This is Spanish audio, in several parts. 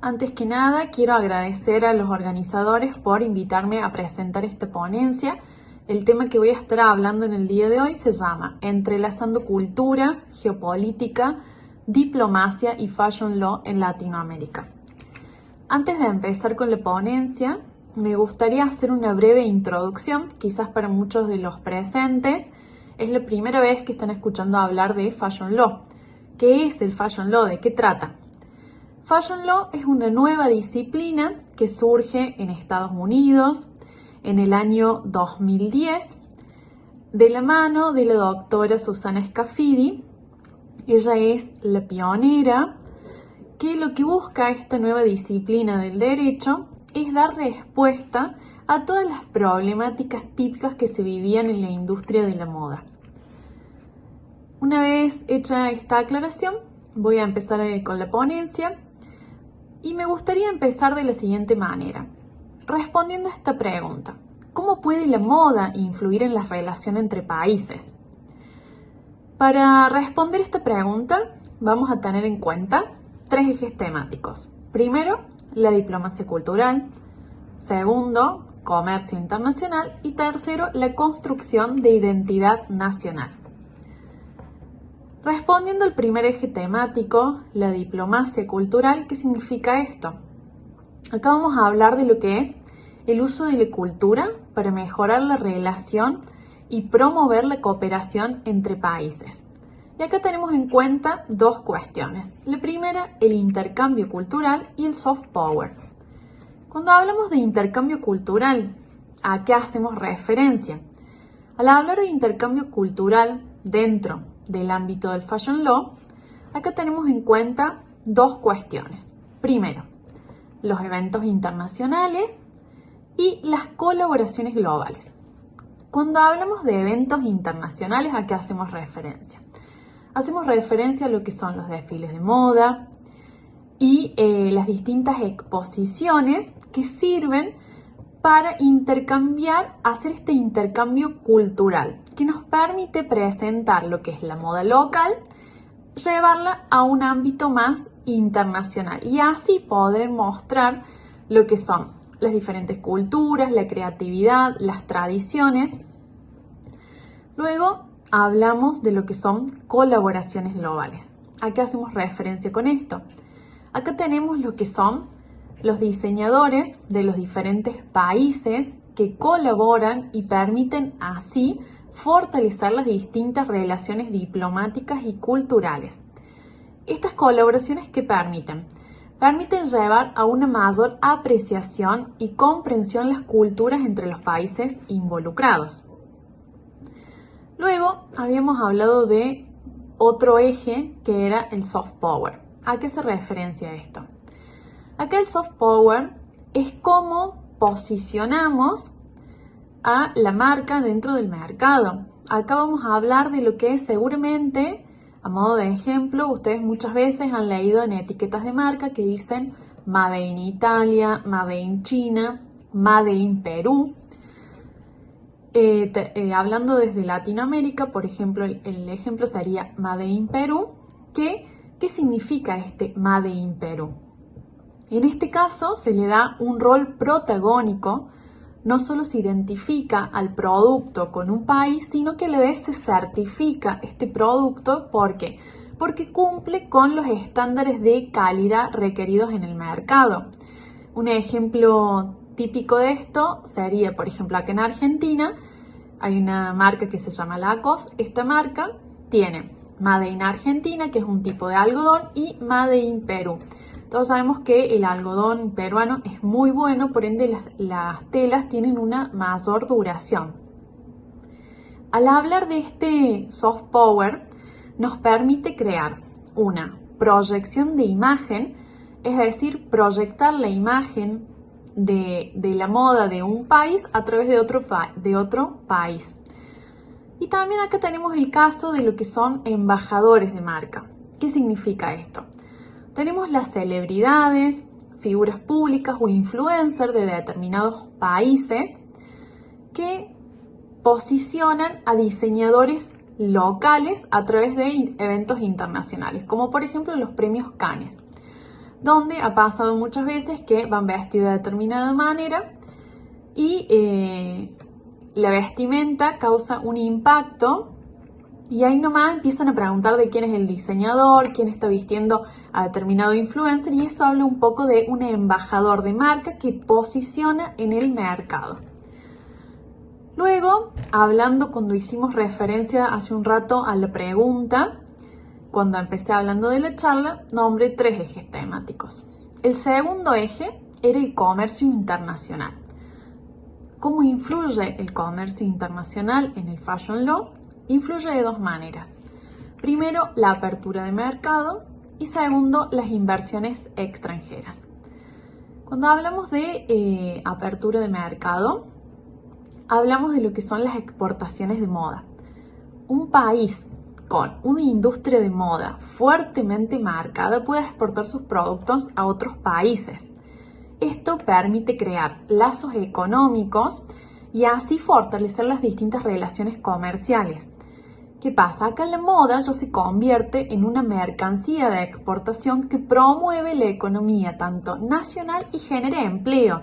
Antes que nada, quiero agradecer a los organizadores por invitarme a presentar esta ponencia. El tema que voy a estar hablando en el día de hoy se llama Entrelazando culturas, geopolítica, diplomacia y fashion law en Latinoamérica. Antes de empezar con la ponencia, me gustaría hacer una breve introducción. Quizás para muchos de los presentes es la primera vez que están escuchando hablar de fashion law. ¿Qué es el fashion law? ¿De qué trata? Fashion Law es una nueva disciplina que surge en Estados Unidos en el año 2010 de la mano de la doctora Susana Scafidi. Ella es la pionera que lo que busca esta nueva disciplina del derecho es dar respuesta a todas las problemáticas típicas que se vivían en la industria de la moda. Una vez hecha esta aclaración, voy a empezar con la ponencia. Y me gustaría empezar de la siguiente manera, respondiendo a esta pregunta. ¿Cómo puede la moda influir en la relación entre países? Para responder esta pregunta, vamos a tener en cuenta tres ejes temáticos. Primero, la diplomacia cultural. Segundo, comercio internacional. Y tercero, la construcción de identidad nacional. Respondiendo al primer eje temático, la diplomacia cultural, ¿qué significa esto? Acá vamos a hablar de lo que es el uso de la cultura para mejorar la relación y promover la cooperación entre países. Y acá tenemos en cuenta dos cuestiones. La primera, el intercambio cultural y el soft power. Cuando hablamos de intercambio cultural, ¿a qué hacemos referencia? Al hablar de intercambio cultural dentro del ámbito del fashion law, acá tenemos en cuenta dos cuestiones. Primero, los eventos internacionales y las colaboraciones globales. Cuando hablamos de eventos internacionales, ¿a qué hacemos referencia? Hacemos referencia a lo que son los desfiles de moda y las distintas exposiciones que sirven para intercambiar, hacer este intercambio cultural que nos permite presentar lo que es la moda local, llevarla a un ámbito más internacional y así poder mostrar lo que son las diferentes culturas, la creatividad, las tradiciones. Luego hablamos de lo que son colaboraciones globales. ¿A qué hacemos referencia con esto? Acá tenemos lo que son los diseñadores de los diferentes países que colaboran y permiten así fortalecer las distintas relaciones diplomáticas y culturales. Estas colaboraciones que permiten llevar a una mayor apreciación y comprensión las culturas entre los países involucrados. Luego habíamos hablado de otro eje que era el soft power. ¿A qué se referencia esto? Acá el soft power es cómo posicionamos a la marca dentro del mercado. Acá vamos a hablar de lo que es seguramente, a modo de ejemplo, ustedes muchas veces han leído en etiquetas de marca que dicen Made in Italia, Made in China, Made in Perú. Hablando desde Latinoamérica, por ejemplo, el ejemplo sería Made in Perú. ¿Qué significa este Made in Perú? En este caso se le da un rol protagónico, no solo se identifica al producto con un país, sino que a la vez se certifica este producto. ¿Por qué? Porque cumple con los estándares de calidad requeridos en el mercado. Un ejemplo típico de esto sería, por ejemplo, acá en Argentina hay una marca que se llama Lacoste. Esta marca tiene Made in Argentina, que es un tipo de algodón, y Made in Perú. Todos sabemos que el algodón peruano es muy bueno, por ende las telas tienen una mayor duración. Al hablar de este soft power, nos permite crear una proyección de imagen, es decir, proyectar la imagen de la moda de un país a través de otro país. Y también acá tenemos el caso de lo que son embajadores de marca. ¿Qué significa esto? Tenemos las celebridades, figuras públicas o influencers de determinados países que posicionan a diseñadores locales a través de eventos internacionales, como por ejemplo los premios Cannes. donde ha pasado muchas veces que van vestidos de determinada manera y la vestimenta causa un impacto y ahí nomás empiezan a preguntar de quién es el diseñador, quién está vistiendo a determinado influencer, y eso habla un poco de un embajador de marca que posiciona en el mercado. Luego, hablando cuando hicimos referencia hace un rato a la pregunta, cuando empecé hablando de la charla, nombré 3 ejes temáticos. El segundo eje era el comercio internacional. ¿Cómo influye el comercio internacional en el Fashion Law? Influye de 2 maneras. Primero, la apertura de mercado y segundo, las inversiones extranjeras. Cuando hablamos de apertura de mercado, hablamos de lo que son las exportaciones de moda. Un país con una industria de moda fuertemente marcada puede exportar sus productos a otros países. Esto permite crear lazos económicos y así fortalecer las distintas relaciones comerciales. ¿Qué pasa? Acá la moda ya se convierte en una mercancía de exportación que promueve la economía tanto nacional y genera empleo.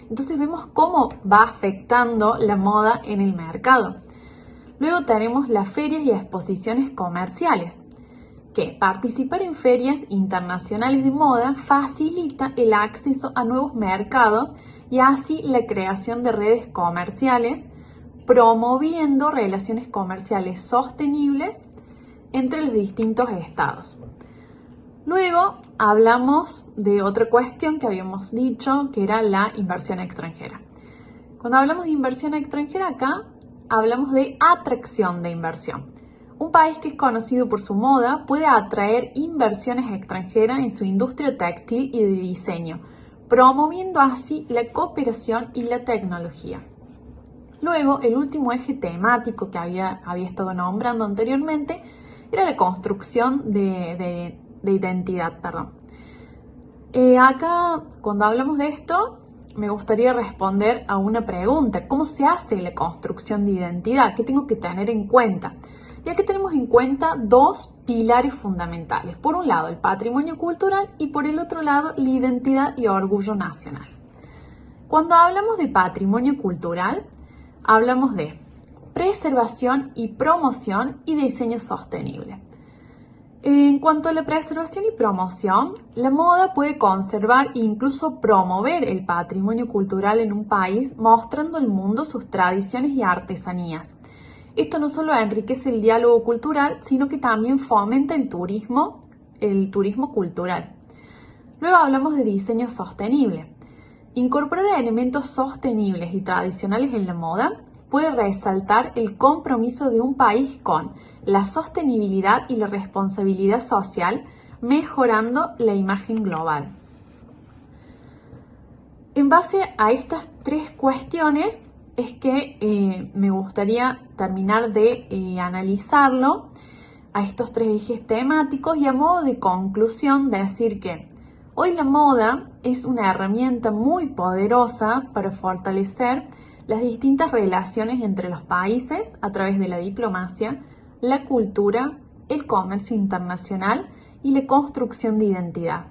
Entonces vemos cómo va afectando la moda en el mercado. Luego tenemos las ferias y exposiciones comerciales, que participar en ferias internacionales de moda facilita el acceso a nuevos mercados y así la creación de redes comerciales, promoviendo relaciones comerciales sostenibles entre los distintos estados. Luego hablamos de otra cuestión que habíamos dicho, que era la inversión extranjera. Cuando hablamos de inversión extranjera acá, hablamos de atracción de inversión. Un país que es conocido por su moda puede atraer inversiones extranjeras en su industria textil y de diseño, promoviendo así la cooperación y la tecnología. Luego, el último eje temático que había estado nombrando anteriormente era la construcción de identidad. Acá, cuando hablamos de esto, me gustaría responder a una pregunta. ¿Cómo se hace la construcción de identidad? ¿Qué tengo que tener en cuenta? Y aquí tenemos en cuenta 2 pilares fundamentales. Por un lado, el patrimonio cultural y por el otro lado, la identidad y orgullo nacional. Cuando hablamos de patrimonio cultural, hablamos de preservación y promoción y diseño sostenible. En cuanto a la preservación y promoción, la moda puede conservar e incluso promover el patrimonio cultural en un país, mostrando al mundo sus tradiciones y artesanías. Esto no solo enriquece el diálogo cultural, sino que también fomenta el turismo cultural. Luego hablamos de diseño sostenible. Incorporar elementos sostenibles y tradicionales en la moda puede resaltar el compromiso de un país con la sostenibilidad y la responsabilidad social, mejorando la imagen global. En base a estas 3 cuestiones es que me gustaría terminar de analizarlo a estos 3 ejes temáticos y a modo de conclusión decir que hoy la moda es una herramienta muy poderosa para fortalecer las distintas relaciones entre los países a través de la diplomacia, la cultura, el comercio internacional y la construcción de identidad.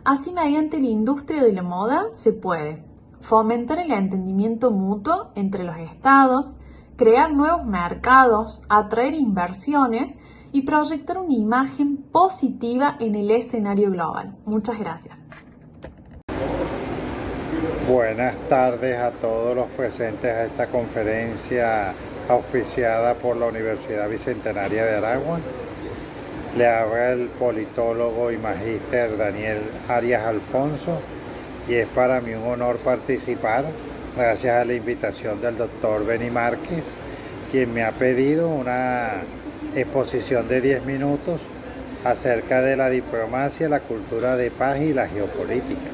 Así, mediante la industria de la moda se puede fomentar el entendimiento mutuo entre los estados, crear nuevos mercados, atraer inversiones y proyectar una imagen positiva en el escenario global. Muchas gracias. Buenas tardes a todos los presentes a esta conferencia auspiciada por la Universidad Bicentenaria de Aragua. Le habla el politólogo y magíster Daniel Arias Alfonso y es para mí un honor participar gracias a la invitación del doctor Beni Márquez, quien me ha pedido una exposición de 10 minutos acerca de la diplomacia, la cultura de paz y la geopolítica.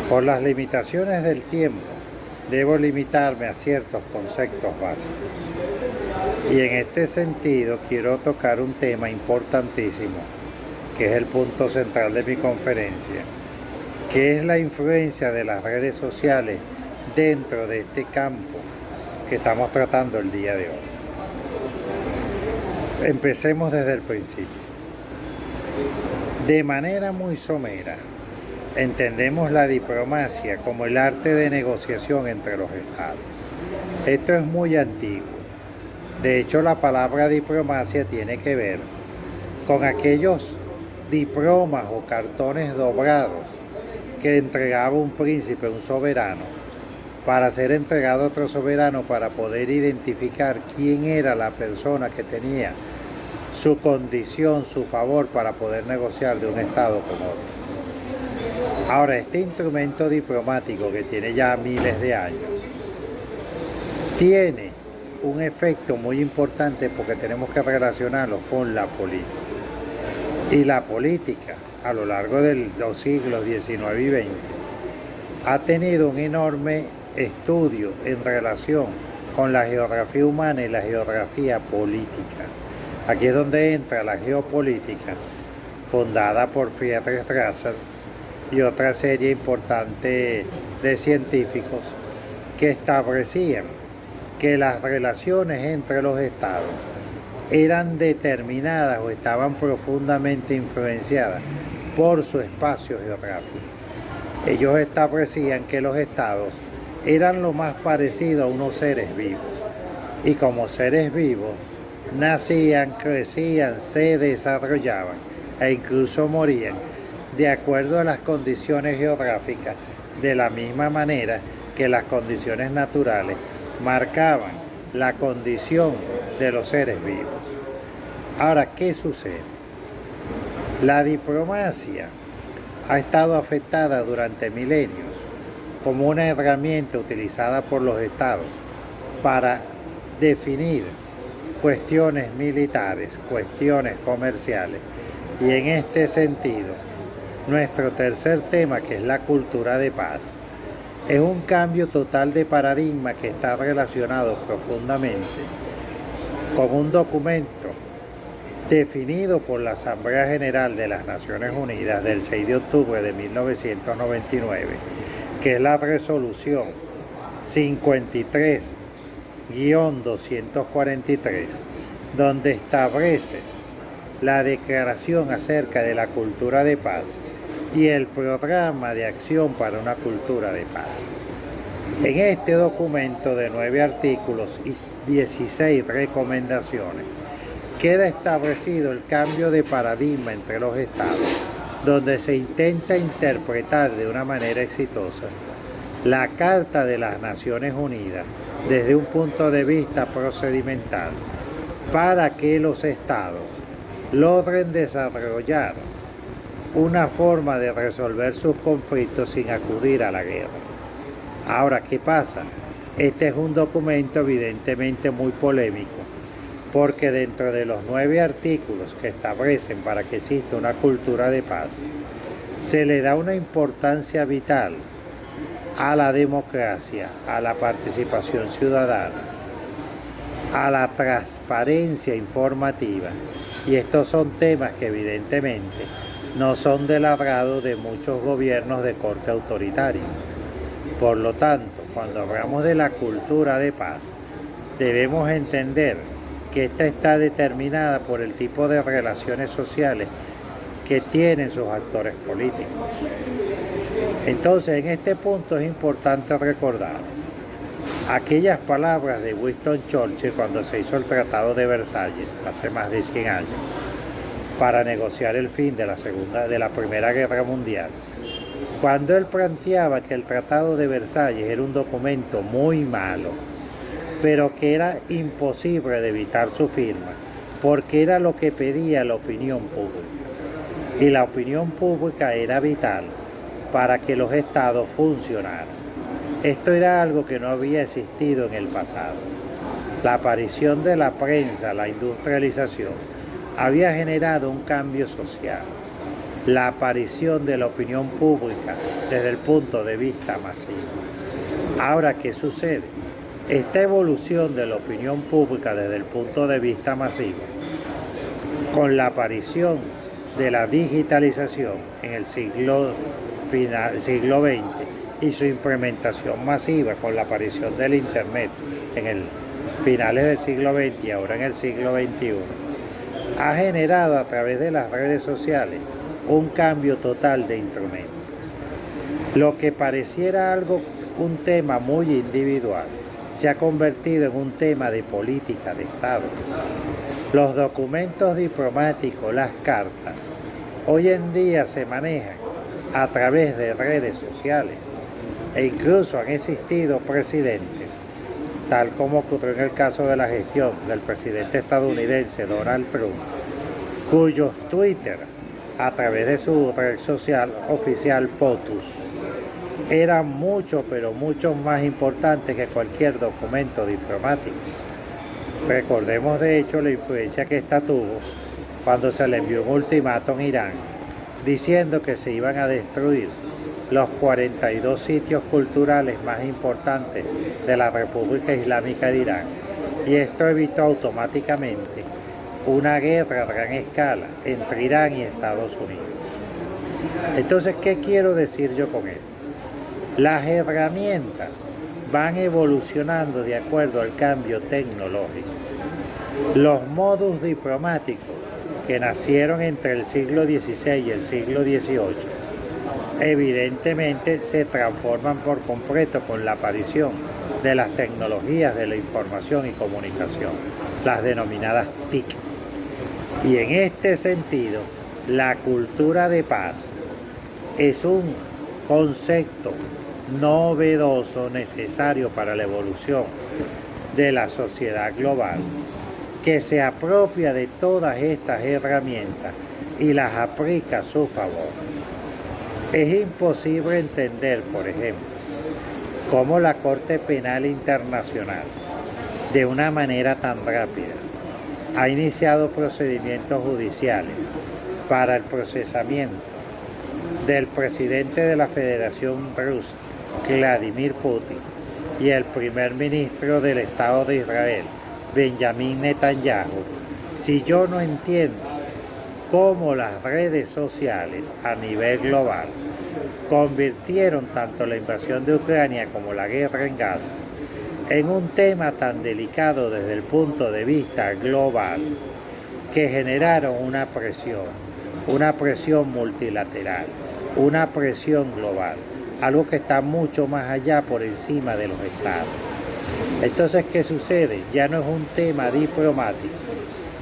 Por las limitaciones del tiempo, debo limitarme a ciertos conceptos básicos. Y en este sentido quiero tocar un tema importantísimo, que es el punto central de mi conferencia, que es la influencia de las redes sociales dentro de este campo que estamos tratando el día de hoy. Empecemos desde el principio. De manera muy somera, entendemos la diplomacia como el arte de negociación entre los estados. Esto es muy antiguo. De hecho, la palabra diplomacia tiene que ver con aquellos diplomas o cartones doblados que entregaba un príncipe, un soberano, para ser entregado a otro soberano para poder identificar quién era la persona que tenía su condición, su favor para poder negociar de un estado con otro. Ahora, este instrumento diplomático que tiene ya miles de años, tiene un efecto muy importante porque tenemos que relacionarlo con la política. Y la política, a lo largo de los siglos XIX y XX, ha tenido un enorme estudio en relación con la geografía humana y la geografía política. Aquí es donde entra la geopolítica, fundada por Friedrich Russell y otra serie importante de científicos que establecían que las relaciones entre los estados eran determinadas o estaban profundamente influenciadas por su espacio geográfico. Ellos establecían que los estados eran lo más parecido a unos seres vivos, y como seres vivos nacían, crecían, se desarrollaban e incluso morían de acuerdo a las condiciones geográficas, de la misma manera que las condiciones naturales marcaban la condición de los seres vivos. Ahora, ¿qué sucede? La diplomacia ha estado afectada durante milenios como una herramienta utilizada por los estados para definir cuestiones militares, cuestiones comerciales. Y en este sentido, nuestro tercer tema, que es la cultura de paz, es un cambio total de paradigma que está relacionado profundamente con un documento definido por la Asamblea General de las Naciones Unidas del 6 de octubre de 1999, que es la resolución 53-243, donde establece la declaración acerca de la cultura de paz y el programa de acción para una cultura de paz. En este documento de 9 artículos y 16 recomendaciones, queda establecido el cambio de paradigma entre los estados, donde se intenta interpretar de una manera exitosa la Carta de las Naciones Unidas desde un punto de vista procedimental para que los estados logren desarrollar una forma de resolver sus conflictos sin acudir a la guerra. Ahora, ¿qué pasa? Este es un documento evidentemente muy polémico, porque dentro de los 9 artículos que establecen para que exista una cultura de paz, se le da una importancia vital a la democracia, a la participación ciudadana, a la transparencia informativa, y estos son temas que evidentemente no son del agrado de muchos gobiernos de corte autoritario. Por lo tanto, cuando hablamos de la cultura de paz, debemos entender que esta está determinada por el tipo de relaciones sociales que tienen sus actores políticos. Entonces, en este punto es importante recordar aquellas palabras de Winston Churchill cuando se hizo el Tratado de Versalles hace más de 100 años para negociar el fin de la Primera Guerra Mundial, cuando él planteaba que el Tratado de Versalles era un documento muy malo, pero que era imposible de evitar su firma, porque era lo que pedía la opinión pública. Y la opinión pública era vital para que los estados funcionaran. Esto era algo que no había existido en el pasado. La aparición de la prensa, la industrialización, había generado un cambio social. La aparición de la opinión pública desde el punto de vista masivo. Ahora, ¿qué sucede? Esta evolución de la opinión pública desde el punto de vista masivo, con la aparición de la digitalización en el siglo XX y su implementación masiva con la aparición del Internet en el finales del siglo XX y ahora en el siglo XXI, ha generado a través de las redes sociales un cambio total de instrumento. Lo que pareciera un tema muy individual, se ha convertido en un tema de política de Estado. Los documentos diplomáticos, las cartas, hoy en día se manejan a través de redes sociales e incluso han existido presidentes, tal como ocurrió en el caso de la gestión del presidente estadounidense Donald Trump, cuyos Twitter, a través de su red social oficial POTUS, eran mucho, pero mucho más importantes que cualquier documento diplomático. Recordemos de hecho la influencia que esta tuvo cuando se le envió un ultimátum a Irán diciendo que se iban a destruir los 42 sitios culturales más importantes de la República Islámica de Irán, y esto evitó automáticamente una guerra a gran escala entre Irán y Estados Unidos. Entonces, ¿qué quiero decir yo con esto? Las herramientas van evolucionando de acuerdo al cambio tecnológico. Los modus diplomáticos que nacieron entre el siglo XVI y el siglo XVIII evidentemente se transforman por completo con la aparición de las tecnologías de la información y comunicación, las denominadas TIC. Y en este sentido, la cultura de paz es un concepto novedoso necesario para la evolución de la sociedad global, que se apropia de todas estas herramientas y las aplica a su favor. Es imposible entender, por ejemplo, cómo la Corte Penal Internacional, de una manera tan rápida, ha iniciado procedimientos judiciales para el procesamiento del presidente de la Federación Rusa, Vladimir Putin, y el primer ministro del Estado de Israel, Benjamín Netanyahu, si yo no entiendo cómo las redes sociales a nivel global convirtieron tanto la invasión de Ucrania como la guerra en Gaza en un tema tan delicado desde el punto de vista global, que generaron una presión multilateral, una presión global, algo que está mucho más allá por encima de los estados. Entonces, ¿qué sucede? Ya no es un tema diplomático,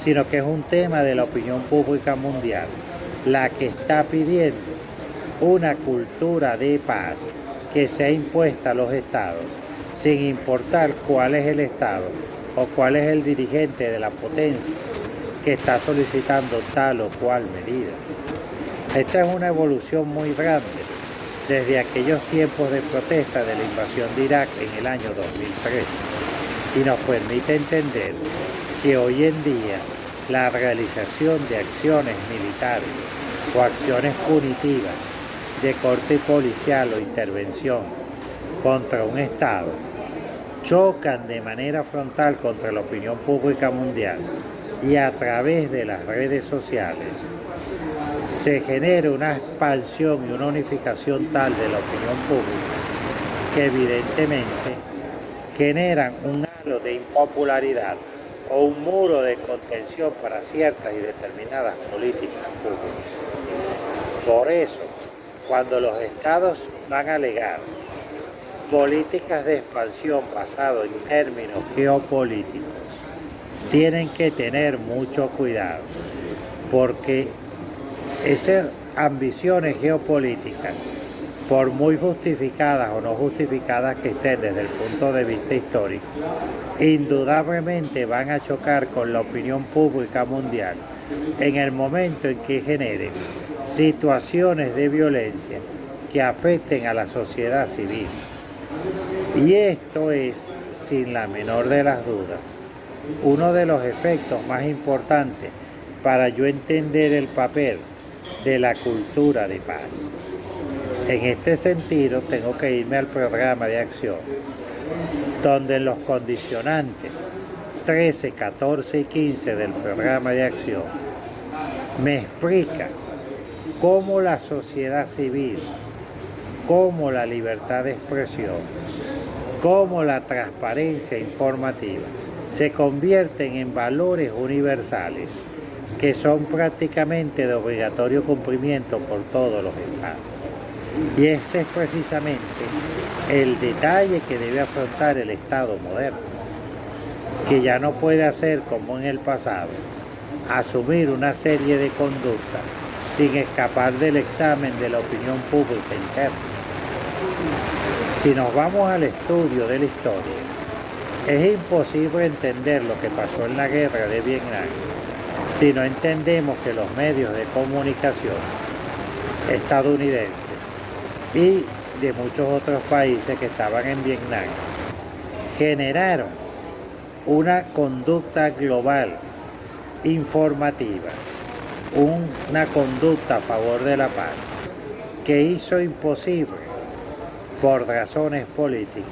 sino que es un tema de la opinión pública mundial, la que está pidiendo una cultura de paz que sea impuesta a los estados, sin importar cuál es el estado o cuál es el dirigente de la potencia que está solicitando tal o cual medida. Esta es una evolución muy grande desde aquellos tiempos de protesta de la invasión de Irak en el año 2003, y nos permite entender que hoy en día la realización de acciones militares o acciones punitivas de corte policial o intervención contra un Estado chocan de manera frontal contra la opinión pública mundial, y a través de las redes sociales se genera una expansión y una unificación tal de la opinión pública que evidentemente generan un halo de impopularidad o un muro de contención para ciertas y determinadas políticas públicas. Por eso, cuando los estados van a alegar políticas de expansión basadas en términos geopolíticos, tienen que tener mucho cuidado, porque esas ambiciones geopolíticas, por muy justificadas o no justificadas que estén desde el punto de vista histórico, indudablemente van a chocar con la opinión pública mundial en el momento en que generen situaciones de violencia que afecten a la sociedad civil. Y esto es, sin la menor de las dudas, uno de los efectos más importantes para yo entender el papel de la cultura de paz. En este sentido, tengo que irme al programa de acción, donde en los condicionantes 13, 14 y 15 del programa de acción me explica cómo la sociedad civil, cómo la libertad de expresión, cómo la transparencia informativa se convierten en valores universales que son prácticamente de obligatorio cumplimiento por todos los estados. Y ese es precisamente el detalle que debe afrontar el Estado moderno, que ya no puede hacer como en el pasado, asumir una serie de conductas sin escapar del examen de la opinión pública interna. Si nos vamos al estudio de la historia, es imposible entender lo que pasó en la guerra de Vietnam si no entendemos que los medios de comunicación estadounidenses y de muchos otros países que estaban en Vietnam generaron una conducta global informativa, una conducta a favor de la paz, que hizo imposible, por razones políticas,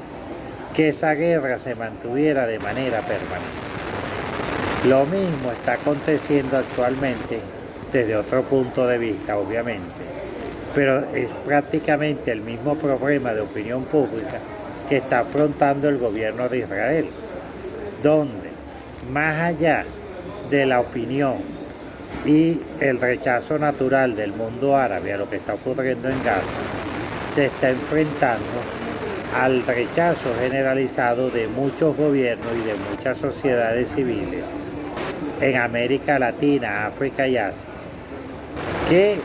que esa guerra se mantuviera de manera permanente. Lo mismo está aconteciendo actualmente desde otro punto de vista, obviamente, pero es prácticamente el mismo problema de opinión pública que está afrontando el gobierno de Israel, donde más allá de la opinión y el rechazo natural del mundo árabe a lo que está ocurriendo en Gaza, se está enfrentando al rechazo generalizado de muchos gobiernos y de muchas sociedades civiles en América Latina, África y Asia, que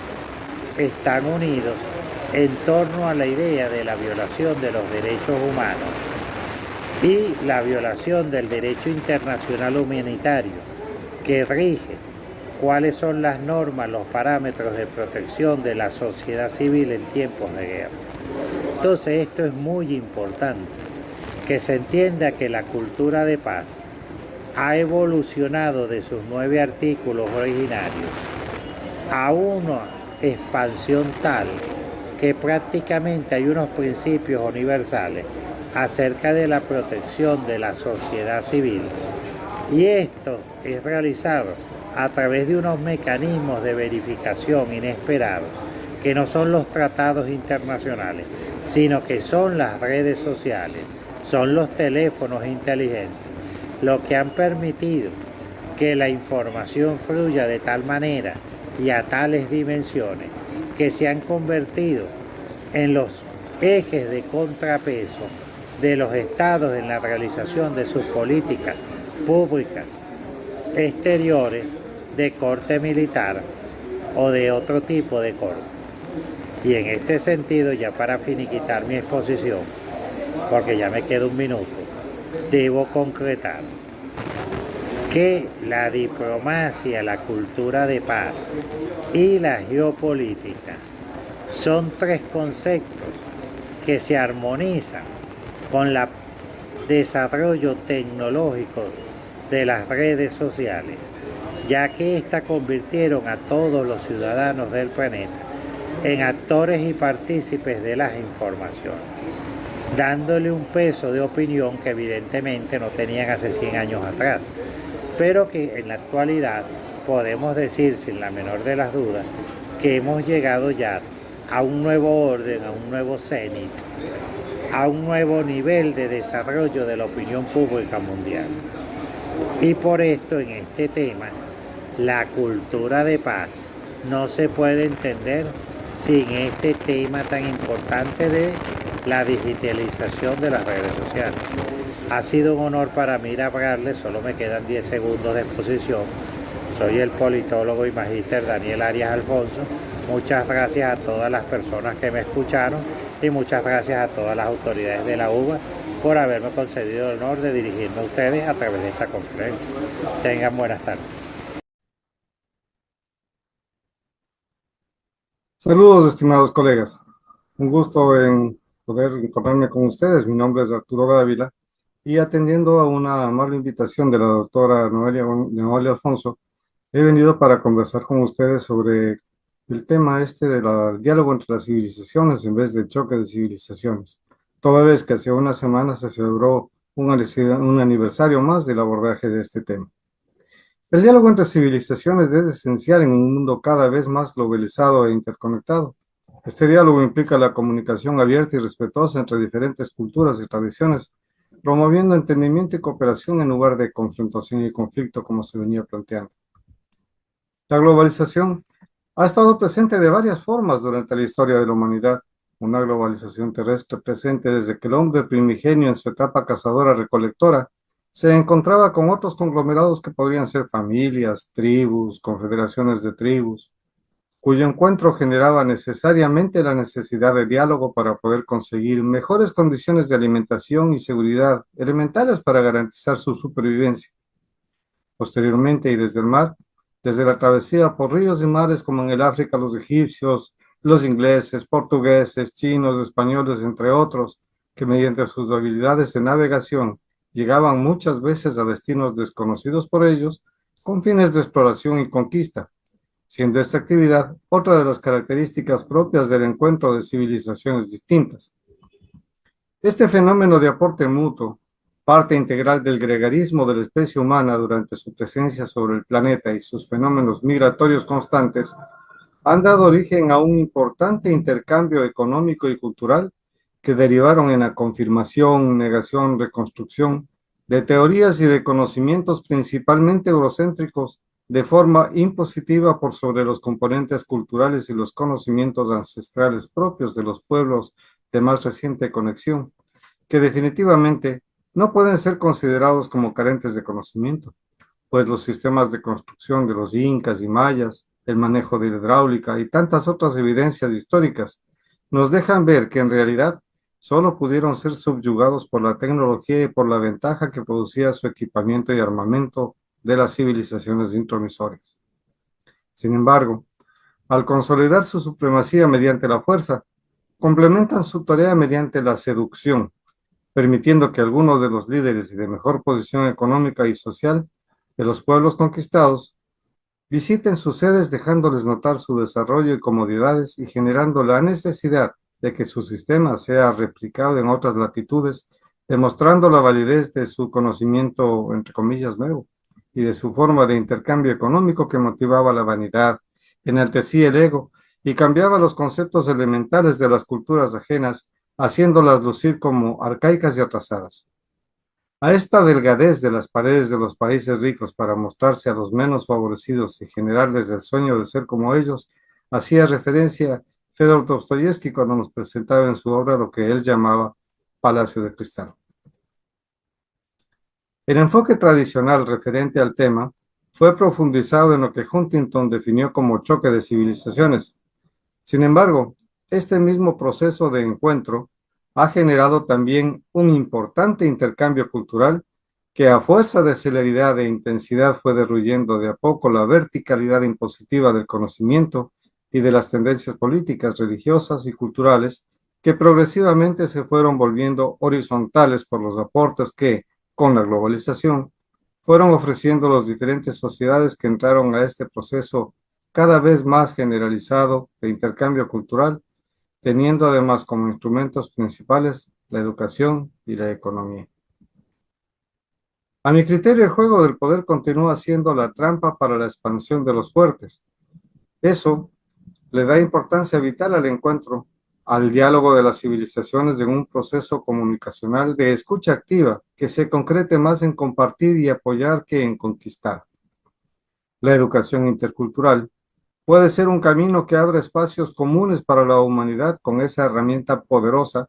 están unidos en torno a la idea de la violación de los derechos humanos y la violación del derecho internacional humanitario que rige cuáles son las normas, los parámetros de protección de la sociedad civil en tiempos de guerra. Entonces esto es muy importante, que se entienda que la cultura de paz ha evolucionado de sus 9 artículos originarios a una expansión tal que prácticamente hay unos principios universales acerca de la protección de la sociedad civil, y esto es realizado a través de unos mecanismos de verificación inesperados que no son los tratados internacionales, sino que son las redes sociales, son los teléfonos inteligentes, lo que han permitido que la información fluya de tal manera y a tales dimensiones que se han convertido en los ejes de contrapeso de los estados en la realización de sus políticas públicas exteriores de corte militar o de otro tipo de corte. Y en este sentido, ya para finiquitar mi exposición, porque ya me queda un minuto, debo concretar que la diplomacia, la cultura de paz y la geopolítica son 3 conceptos que se armonizan con el desarrollo tecnológico de las redes sociales, ya que éstas convirtieron a todos los ciudadanos del planeta en actores y partícipes de las informaciones, dándole un peso de opinión que evidentemente no tenían hace 100 años atrás, pero que en la actualidad podemos decir sin la menor de las dudas que hemos llegado ya a un nuevo orden, a un nuevo cenit, a un nuevo nivel de desarrollo de la opinión pública mundial. Y por esto en este tema, la cultura de paz no se puede entender sin este tema tan importante de la digitalización de las redes sociales. Ha sido un honor para mí hablarles, solo me quedan 10 segundos de exposición. Soy el politólogo y magíster Daniel Arias Alfonso. Muchas gracias a todas las personas que me escucharon y muchas gracias a todas las autoridades de la UBA por haberme concedido el honor de dirigirme a ustedes a través de esta conferencia. Tengan buenas tardes. Saludos, estimados colegas. Un gusto en poder encontrarme con ustedes. Mi nombre es Arturo Dávila y atendiendo a una amable invitación de la doctora Noelia Alfonso, he venido para conversar con ustedes sobre el tema del diálogo entre las civilizaciones en vez del choque de civilizaciones, toda vez que hace una semana se celebró un aniversario más del abordaje de este tema. El diálogo entre civilizaciones es esencial en un mundo cada vez más globalizado e interconectado. Este diálogo implica la comunicación abierta y respetuosa entre diferentes culturas y tradiciones, promoviendo entendimiento y cooperación en lugar de confrontación y conflicto, como se venía planteando. La globalización ha estado presente de varias formas durante la historia de la humanidad. Una globalización terrestre presente desde que el hombre primigenio en su etapa cazadora-recolectora se encontraba con otros conglomerados que podrían ser familias, tribus, confederaciones de tribus, cuyo encuentro generaba necesariamente la necesidad de diálogo para poder conseguir mejores condiciones de alimentación y seguridad elementales para garantizar su supervivencia. Posteriormente, y desde el mar, desde la travesía por ríos y mares como en el África, los egipcios, los ingleses, portugueses, chinos, españoles, entre otros, que mediante sus habilidades de navegación llegaban muchas veces a destinos desconocidos por ellos, con fines de exploración y conquista, siendo esta actividad otra de las características propias del encuentro de civilizaciones distintas. Este fenómeno de aporte mutuo, parte integral del gregarismo de la especie humana durante su presencia sobre el planeta y sus fenómenos migratorios constantes, han dado origen a un importante intercambio económico y cultural que derivaron en la confirmación, negación, reconstrucción de teorías y de conocimientos principalmente eurocéntricos de forma impositiva por sobre los componentes culturales y los conocimientos ancestrales propios de los pueblos de más reciente conexión, que definitivamente no pueden ser considerados como carentes de conocimiento, pues los sistemas de construcción de los incas y mayas, el manejo de la hidráulica y tantas otras evidencias históricas nos dejan ver que en realidad solo pudieron ser subyugados por la tecnología y por la ventaja que producía su equipamiento y armamento de las civilizaciones intromisorias. Sin embargo, al consolidar su supremacía mediante la fuerza, complementan su tarea mediante la seducción, permitiendo que algunos de los líderes y de mejor posición económica y social de los pueblos conquistados visiten sus sedes dejándoles notar su desarrollo y comodidades y generando la necesidad de que su sistema sea replicado en otras latitudes, demostrando la validez de su conocimiento, entre comillas, nuevo, y de su forma de intercambio económico que motivaba la vanidad, enaltecía el ego y cambiaba los conceptos elementales de las culturas ajenas, haciéndolas lucir como arcaicas y atrasadas. A esta delgadez de las paredes de los países ricos para mostrarse a los menos favorecidos y generarles el sueño de ser como ellos, hacía referencia Fedor Dostoyevsky cuando nos presentaba en su obra lo que él llamaba Palacio de Cristal. El enfoque tradicional referente al tema fue profundizado en lo que Huntington definió como choque de civilizaciones. Sin embargo, este mismo proceso de encuentro ha generado también un importante intercambio cultural que a fuerza de celeridad e intensidad fue derruyendo de a poco la verticalidad impositiva del conocimiento y de las tendencias políticas, religiosas y culturales que progresivamente se fueron volviendo horizontales por los aportes que, con la globalización, fueron ofreciendo las diferentes sociedades que entraron a este proceso cada vez más generalizado de intercambio cultural, teniendo además como instrumentos principales la educación y la economía. A mi criterio, el juego del poder continúa siendo la trampa para la expansión de los fuertes. Eso le da importancia vital al encuentro, al diálogo de las civilizaciones en un proceso comunicacional de escucha activa que se concrete más en compartir y apoyar que en conquistar. La educación intercultural puede ser un camino que abra espacios comunes para la humanidad con esa herramienta poderosa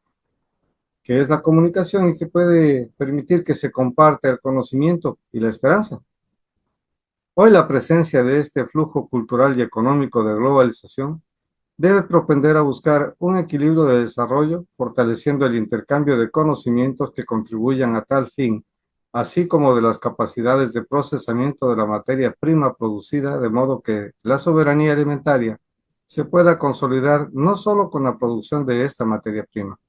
que es la comunicación y que puede permitir que se comparte el conocimiento y la esperanza. Hoy la presencia de este flujo cultural y económico de globalización debe propender a buscar un equilibrio de desarrollo, fortaleciendo el intercambio de conocimientos que contribuyan a tal fin, así como de las capacidades de procesamiento de la materia prima producida, de modo que la soberanía alimentaria se pueda consolidar no solo con la producción de esta materia prima,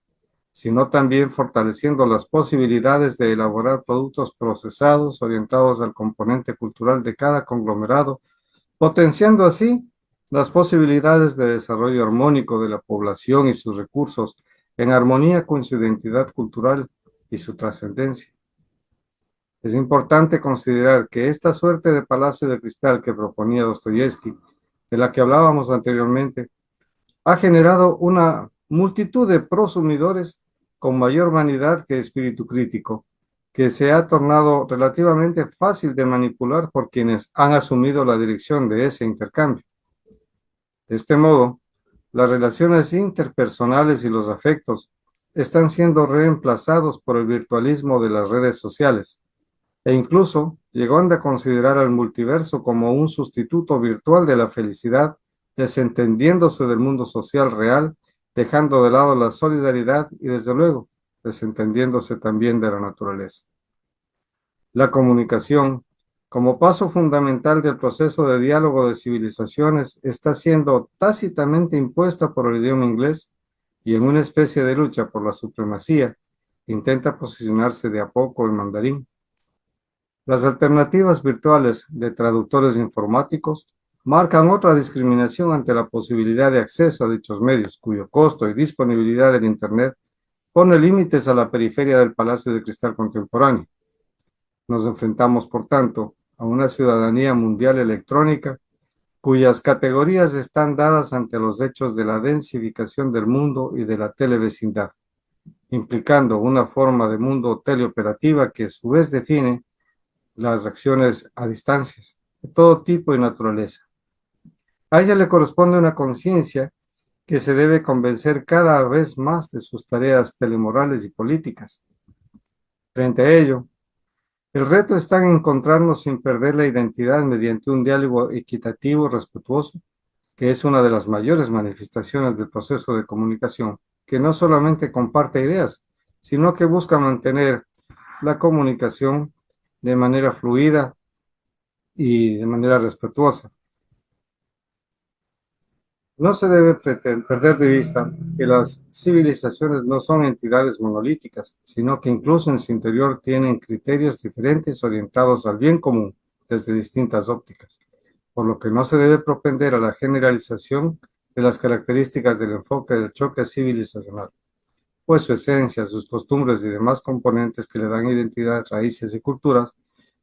sino también fortaleciendo las posibilidades de elaborar productos procesados orientados al componente cultural de cada conglomerado, potenciando así las posibilidades de desarrollo armónico de la población y sus recursos en armonía con su identidad cultural y su trascendencia. Es importante considerar que esta suerte de palacio de cristal que proponía Dostoyevsky, de la que hablábamos anteriormente, ha generado una multitud de prosumidores con mayor vanidad que espíritu crítico, que se ha tornado relativamente fácil de manipular por quienes han asumido la dirección de ese intercambio. De este modo, las relaciones interpersonales y los afectos están siendo reemplazados por el virtualismo de las redes sociales, e incluso llegando a considerar al multiverso como un sustituto virtual de la felicidad, desentendiéndose del mundo social real, dejando de lado la solidaridad y, desde luego, desentendiéndose también de la naturaleza. La comunicación, como paso fundamental del proceso de diálogo de civilizaciones, está siendo tácitamente impuesta por el idioma inglés y en una especie de lucha por la supremacía, intenta posicionarse de a poco el mandarín. Las alternativas virtuales de traductores informáticos marcan otra discriminación ante la posibilidad de acceso a dichos medios, cuyo costo y disponibilidad del Internet pone límites a la periferia del Palacio de Cristal contemporáneo. Nos enfrentamos, por tanto, a una ciudadanía mundial electrónica cuyas categorías están dadas ante los hechos de la densificación del mundo y de la televecindad, implicando una forma de mundo teleoperativa que a su vez define las acciones a distancias, de todo tipo y naturaleza. A ella le corresponde una conciencia que se debe convencer cada vez más de sus tareas telemorales y políticas. Frente a ello, el reto está en encontrarnos sin perder la identidad mediante un diálogo equitativo, respetuoso, que es una de las mayores manifestaciones del proceso de comunicación, que no solamente comparte ideas, sino que busca mantener la comunicación de manera fluida y de manera respetuosa. No se debe perder de vista que las civilizaciones no son entidades monolíticas, sino que incluso en su interior tienen criterios diferentes orientados al bien común desde distintas ópticas, por lo que no se debe propender a la generalización de las características del enfoque del choque civilizacional, pues su esencia, sus costumbres y demás componentes que le dan identidad, raíces y culturas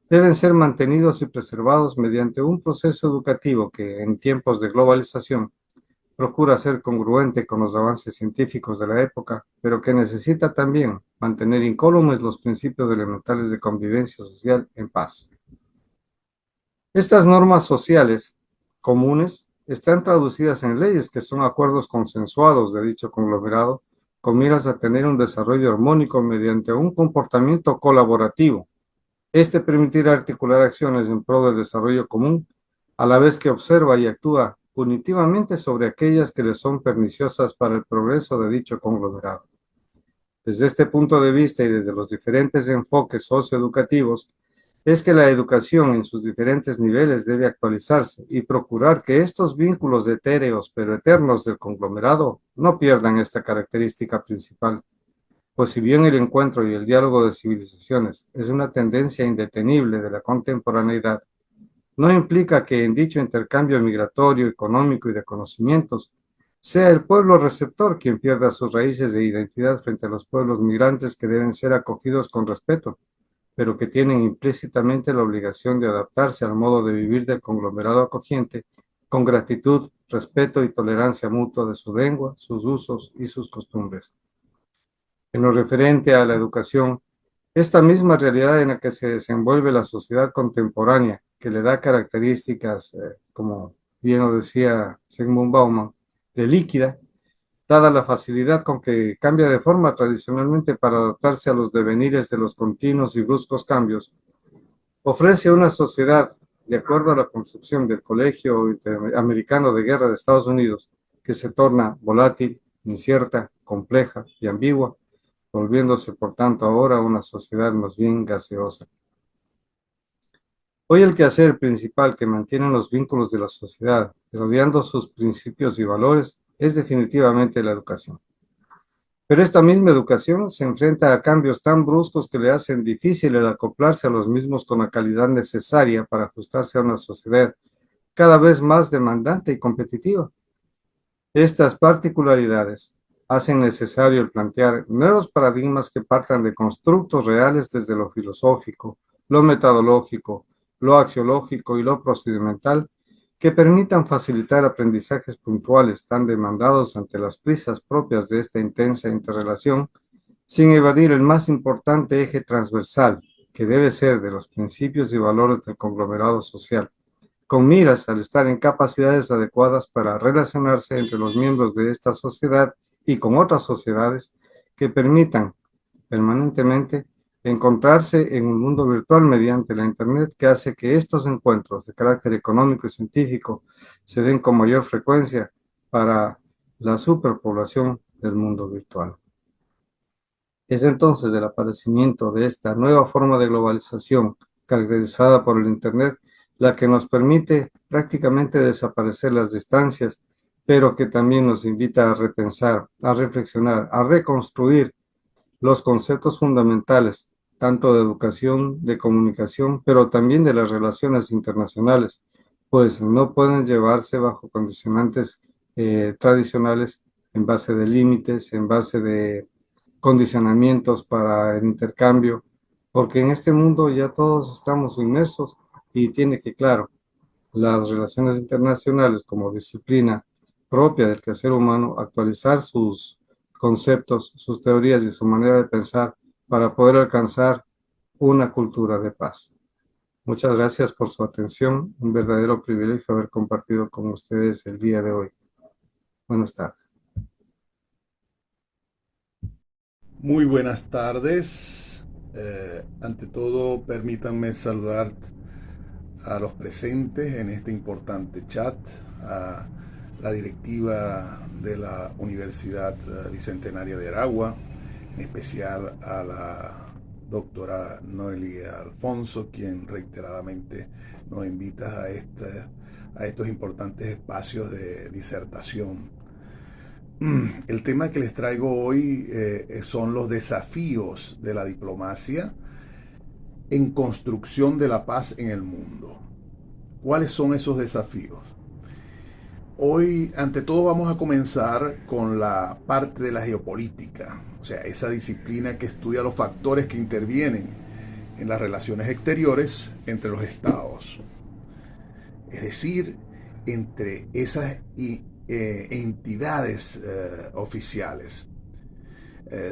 deben ser mantenidos y preservados mediante un proceso educativo que, en tiempos de globalización, procura ser congruente con los avances científicos de la época, pero que necesita también mantener incólumes los principios elementales de convivencia social en paz. Estas normas sociales comunes están traducidas en leyes que son acuerdos consensuados de dicho conglomerado con miras a tener un desarrollo armónico mediante un comportamiento colaborativo. Este permitirá articular acciones en pro del desarrollo común, a la vez que observa y actúa punitivamente sobre aquellas que le son perniciosas para el progreso de dicho conglomerado. Desde este punto de vista y desde los diferentes enfoques socioeducativos, es que la educación en sus diferentes niveles debe actualizarse y procurar que estos vínculos etéreos pero eternos del conglomerado no pierdan esta característica principal, pues si bien el encuentro y el diálogo de civilizaciones es una tendencia indetenible de la contemporaneidad, no implica que en dicho intercambio migratorio, económico y de conocimientos sea el pueblo receptor quien pierda sus raíces de identidad frente a los pueblos migrantes que deben ser acogidos con respeto, pero que tienen implícitamente la obligación de adaptarse al modo de vivir del conglomerado acogiente con gratitud, respeto y tolerancia mutua de su lengua, sus usos y sus costumbres. En lo referente a la educación, esta misma realidad en la que se desenvuelve la sociedad contemporánea, que le da características, como bien lo decía Zygmunt Bauman, de líquida, dada la facilidad con que cambia de forma tradicionalmente para adaptarse a los devenires de los continuos y bruscos cambios, ofrece una sociedad, de acuerdo a la concepción del Colegio Interamericano de Guerra de Estados Unidos, que se torna volátil, incierta, compleja y ambigua, volviéndose por tanto ahora una sociedad más bien gaseosa. Hoy el quehacer principal que mantiene los vínculos de la sociedad, rodeando sus principios y valores, es definitivamente la educación. Pero esta misma educación se enfrenta a cambios tan bruscos que le hacen difícil el acoplarse a los mismos con la calidad necesaria para ajustarse a una sociedad cada vez más demandante y competitiva. Estas particularidades hacen necesario el plantear nuevos paradigmas que partan de constructos reales desde lo filosófico, lo metodológico, lo axiológico y lo procedimental, que permitan facilitar aprendizajes puntuales tan demandados ante las prisas propias de esta intensa interrelación, sin evadir el más importante eje transversal, que debe ser de los principios y valores del conglomerado social, con miras al estar en capacidades adecuadas para relacionarse entre los miembros de esta sociedad y con otras sociedades que permitan permanentemente encontrarse en un mundo virtual mediante la Internet, que hace que estos encuentros de carácter económico y científico se den con mayor frecuencia para la superpoblación del mundo virtual. Es entonces del aparecimiento de esta nueva forma de globalización caracterizada por el Internet la que nos permite prácticamente desaparecer las distancias, pero que también nos invita a repensar, a reflexionar, a reconstruir los conceptos fundamentales, tanto de educación, de comunicación, pero también de las relaciones internacionales, pues no pueden llevarse bajo condicionantes tradicionales en base de límites, en base de condicionamientos para el intercambio, porque en este mundo ya todos estamos inmersos y tiene que, claro, las relaciones internacionales como disciplina propia del quehacer humano, actualizar sus conceptos, sus teorías y su manera de pensar para poder alcanzar una cultura de paz. Muchas gracias por su atención. Un verdadero privilegio haber compartido con ustedes el día de hoy. Buenas tardes. Muy buenas tardes. Ante todo, permítanme saludar a los presentes en este importante chat, a la directiva de la Universidad Bicentenaria de Aragua, en especial a la doctora Noelia Alfonso, quien reiteradamente nos invita a estos importantes espacios de disertación. El tema que les traigo hoy son los desafíos de la diplomacia en construcción de la paz en el mundo. ¿Cuáles son esos desafíos? Hoy, ante todo, vamos a comenzar con la parte de la geopolítica, o sea, esa disciplina que estudia los factores que intervienen en las relaciones exteriores entre los estados. Es decir, entre esas entidades oficiales.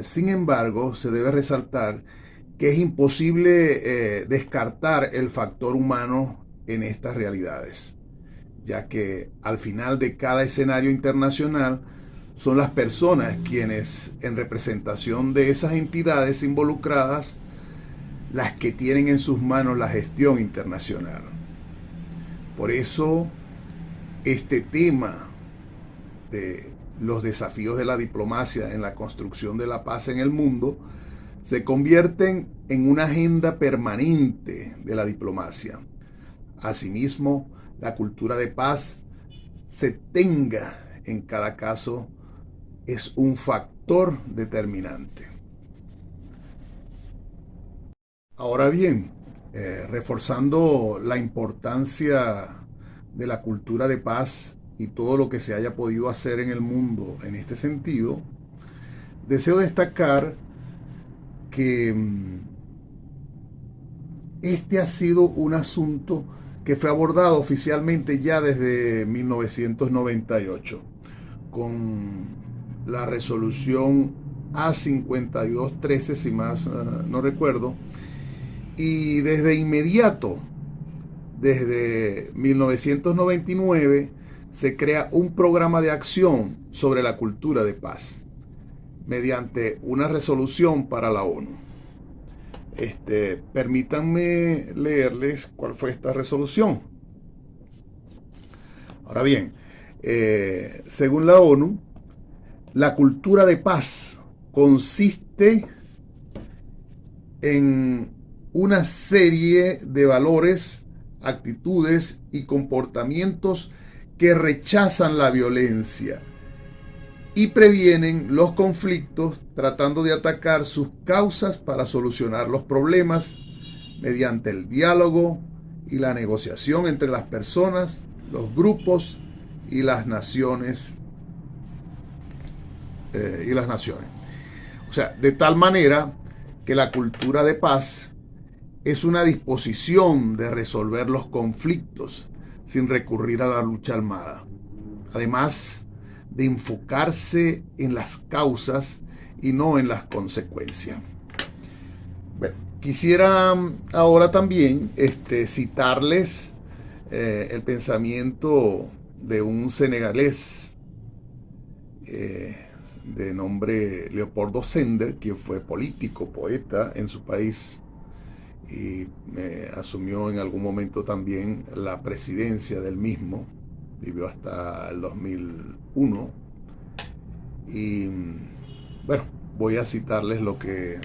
Sin embargo, se debe resaltar que es imposible descartar el factor humano en estas realidades, ya que al final de cada escenario internacional son las personas quienes, en representación de esas entidades involucradas, las que tienen en sus manos la gestión internacional. Por eso, este tema de los desafíos de la diplomacia en la construcción de la paz en el mundo se convierten en una agenda permanente de la diplomacia. Asimismo, la cultura de paz se tenga en cada caso es un factor determinante. Ahora bien, reforzando la importancia de la cultura de paz y todo lo que se haya podido hacer en el mundo en este sentido, deseo destacar que este ha sido un asunto que fue abordado oficialmente ya desde 1998 con la resolución A5213, si más no recuerdo, y desde inmediato, desde 1999, se crea un programa de acción sobre la cultura de paz mediante una resolución para la ONU. Permítanme leerles cuál fue esta resolución. Ahora bien, según la ONU, la cultura de paz consiste en una serie de valores, actitudes y comportamientos que rechazan la violencia y previenen los conflictos, tratando de atacar sus causas para solucionar los problemas mediante el diálogo y la negociación entre las personas, los grupos y las naciones. O sea, de tal manera que la cultura de paz es una disposición de resolver los conflictos sin recurrir a la lucha armada. Además de enfocarse en las causas y no en las consecuencias. Bueno, quisiera ahora también citarles el pensamiento de un senegalés de nombre Leopoldo Sender, quien fue político, poeta en su país y asumió en algún momento también la presidencia del mismo, vivió hasta el 2001 y bueno, voy a citarles lo que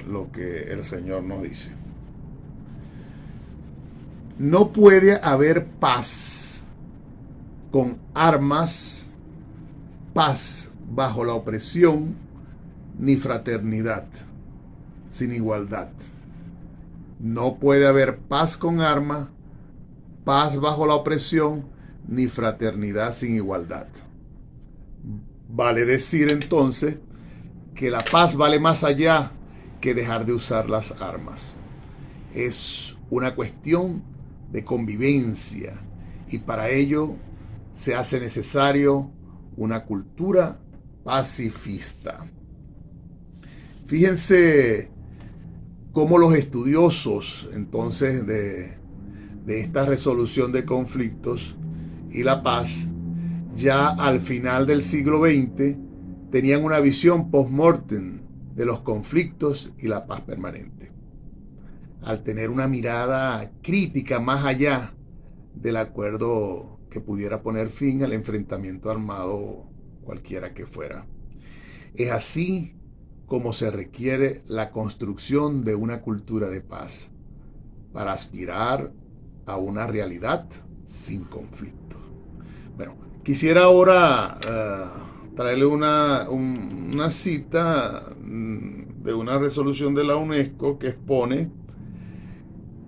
el Señor nos dice. No puede haber paz con armas, paz bajo la opresión, ni fraternidad sin igualdad. No puede haber paz con armas, paz bajo la opresión, ni fraternidad sin igualdad. Vale decir entonces que la paz vale más allá que dejar de usar las armas. Es una cuestión de convivencia y para ello se hace necesario una cultura pacifista. Fíjense cómo los estudiosos entonces de esta resolución de conflictos y la paz ya al final del siglo XX tenían una visión post-mortem de los conflictos y la paz permanente. Al tener una mirada crítica más allá del acuerdo que pudiera poner fin al enfrentamiento armado cualquiera que fuera. Es así como se requiere la construcción de una cultura de paz para aspirar a una realidad sin conflictos. Bueno, quisiera ahora traerle una cita de una resolución de la UNESCO que expone,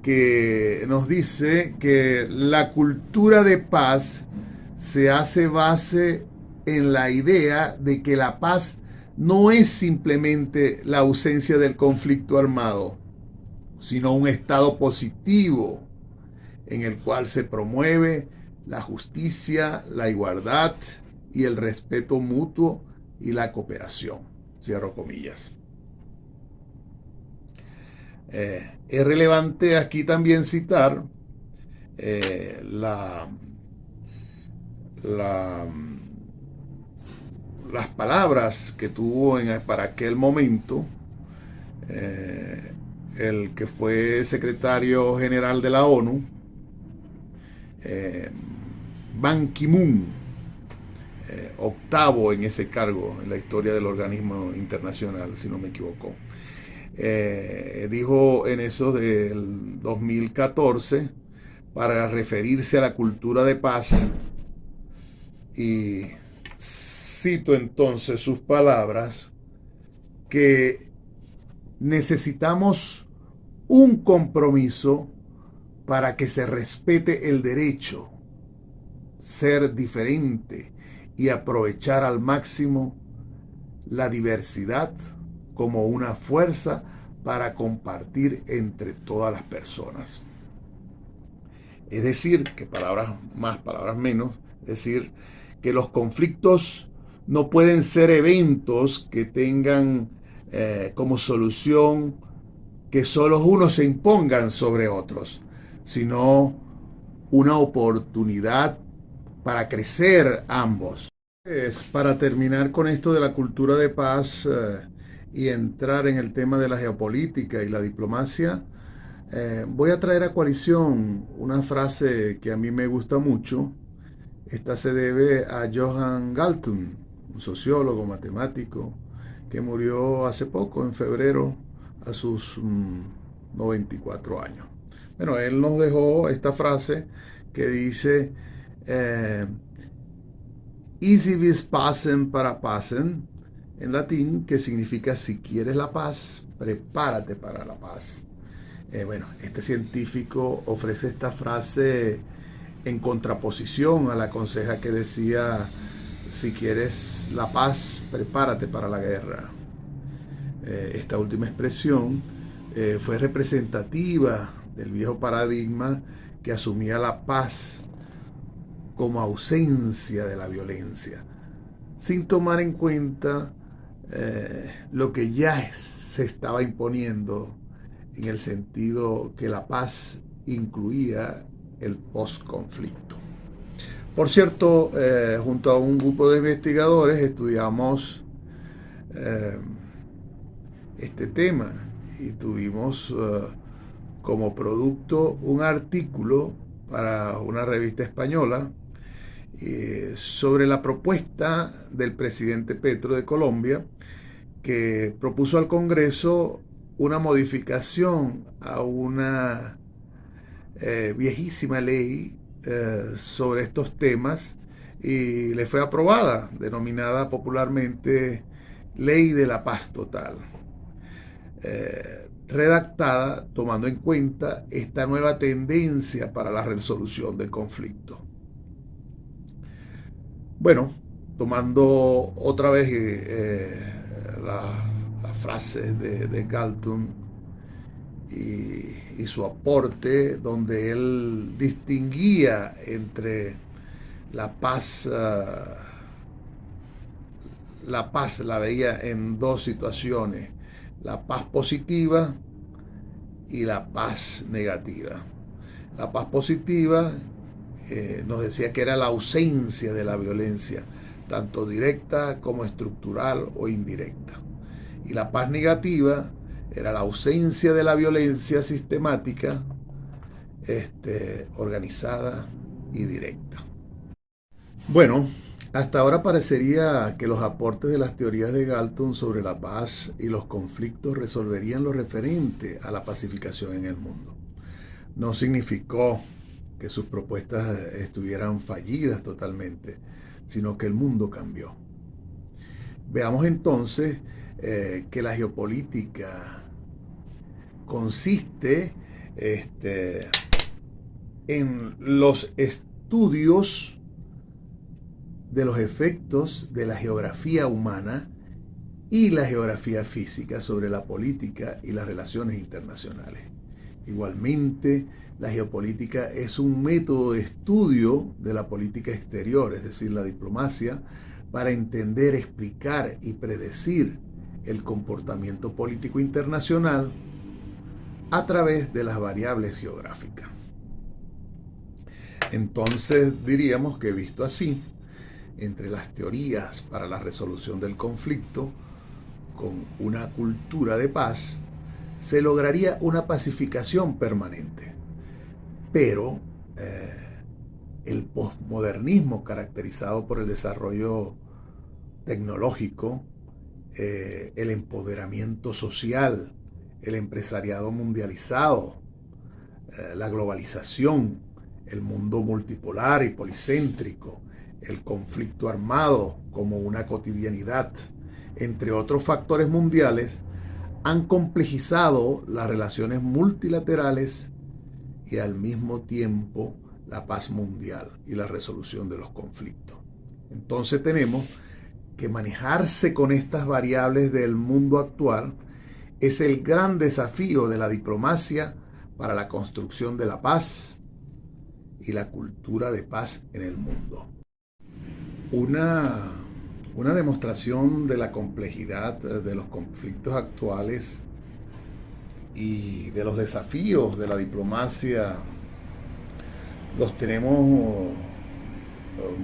que nos dice que la cultura de paz se hace base en la idea de que la paz no es simplemente la ausencia del conflicto armado, sino un estado positivo en el cual se promueve la justicia, la igualdad y el respeto mutuo y la cooperación. Cierro comillas. Es relevante aquí también citar las palabras que tuvo para aquel momento el que fue secretario general de la ONU, Ban Ki-moon, octavo en ese cargo en la historia del organismo internacional, si no me equivoco. Dijo en eso del 2014, para referirse a la cultura de paz, y cito entonces sus palabras, que necesitamos un compromiso para que se respete el derecho, ser diferente y aprovechar al máximo la diversidad como una fuerza para compartir entre todas las personas. Es decir, que palabras más, palabras menos, es decir, que los conflictos no pueden ser eventos que tengan como solución que solo unos se impongan sobre otros, sino una oportunidad para crecer ambos. Para terminar con esto de la cultura de paz y entrar en el tema de la geopolítica y la diplomacia, voy a traer a coalición una frase que a mí me gusta mucho. Esta se debe a Johan Galtung, un sociólogo, matemático, que murió hace poco, en febrero, a sus 94 años. Bueno, él nos dejó esta frase que dice, Easy vis pacem para pacem, en latín, que significa si quieres la paz, prepárate para la paz. Bueno, este científico ofrece esta frase en contraposición a la conseja que decía, si quieres la paz, prepárate para la guerra. Esta última expresión fue representativa del viejo paradigma que asumía la paz como ausencia de la violencia, sin tomar en cuenta lo que ya se estaba imponiendo en el sentido que la paz incluía el postconflicto. Por cierto, junto a un grupo de investigadores estudiamos este tema y tuvimos como producto un artículo para una revista española sobre la propuesta del presidente Petro de Colombia, que propuso al Congreso una modificación a una viejísima ley sobre estos temas, y le fue aprobada, denominada popularmente Ley de la Paz Total, redactada tomando en cuenta esta nueva tendencia para la resolución del conflicto. Bueno, tomando otra vez la frase de Galton y su aporte, donde él distinguía entre la paz la veía en dos situaciones: la paz positiva y la paz negativa. La paz positiva nos decía que era la ausencia de la violencia, tanto directa como estructural o indirecta. Y la paz negativa era la ausencia de la violencia sistemática, organizada y directa. Bueno, hasta ahora parecería que los aportes de las teorías de Galton sobre la paz y los conflictos resolverían lo referente a la pacificación en el mundo. No significó que sus propuestas estuvieran fallidas totalmente, sino que el mundo cambió. Veamos entonces que la geopolítica consiste en los estudios de los efectos de la geografía humana y la geografía física sobre la política y las relaciones internacionales. Igualmente, la geopolítica es un método de estudio de la política exterior, es decir, la diplomacia, para entender, explicar y predecir el comportamiento político internacional a través de las variables geográficas. Entonces diríamos que, visto así, entre las teorías para la resolución del conflicto con una cultura de paz, se lograría una pacificación permanente. Pero el posmodernismo, caracterizado por el desarrollo tecnológico, el empoderamiento social, el empresariado mundializado, la globalización, el mundo multipolar y policéntrico, el conflicto armado como una cotidianidad, entre otros factores mundiales, han complejizado las relaciones multilaterales y al mismo tiempo la paz mundial y la resolución de los conflictos. Entonces tenemos que manejarse con estas variables del mundo actual es el gran desafío de la diplomacia para la construcción de la paz y la cultura de paz en el mundo. Una demostración de la complejidad de los conflictos actuales y de los desafíos de la diplomacia los tenemos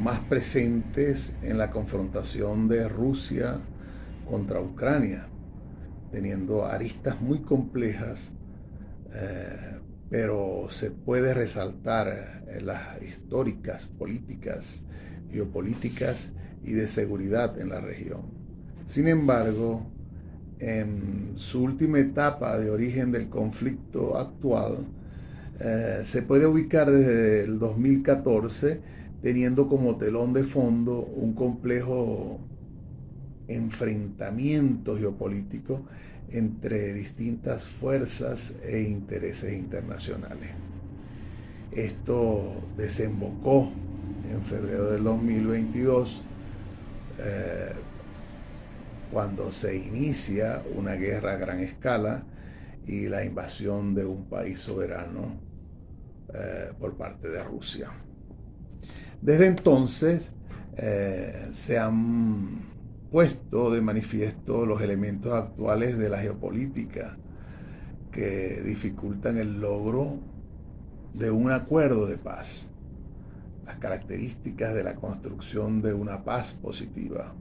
más presentes en la confrontación de Rusia contra Ucrania, teniendo aristas muy complejas, pero se puede resaltar las históricas, políticas, geopolíticas y de seguridad en la región. Sin embargo, en su última etapa de origen del conflicto actual, se puede ubicar desde el 2014, teniendo como telón de fondo un complejo enfrentamiento geopolítico entre distintas fuerzas e intereses internacionales. Esto desembocó en febrero del 2022, cuando se inicia una guerra a gran escala y la invasión de un país soberano por parte de Rusia. Desde entonces se han puesto de manifiesto los elementos actuales de la geopolítica que dificultan el logro de un acuerdo de paz, las características de la construcción de una paz positiva,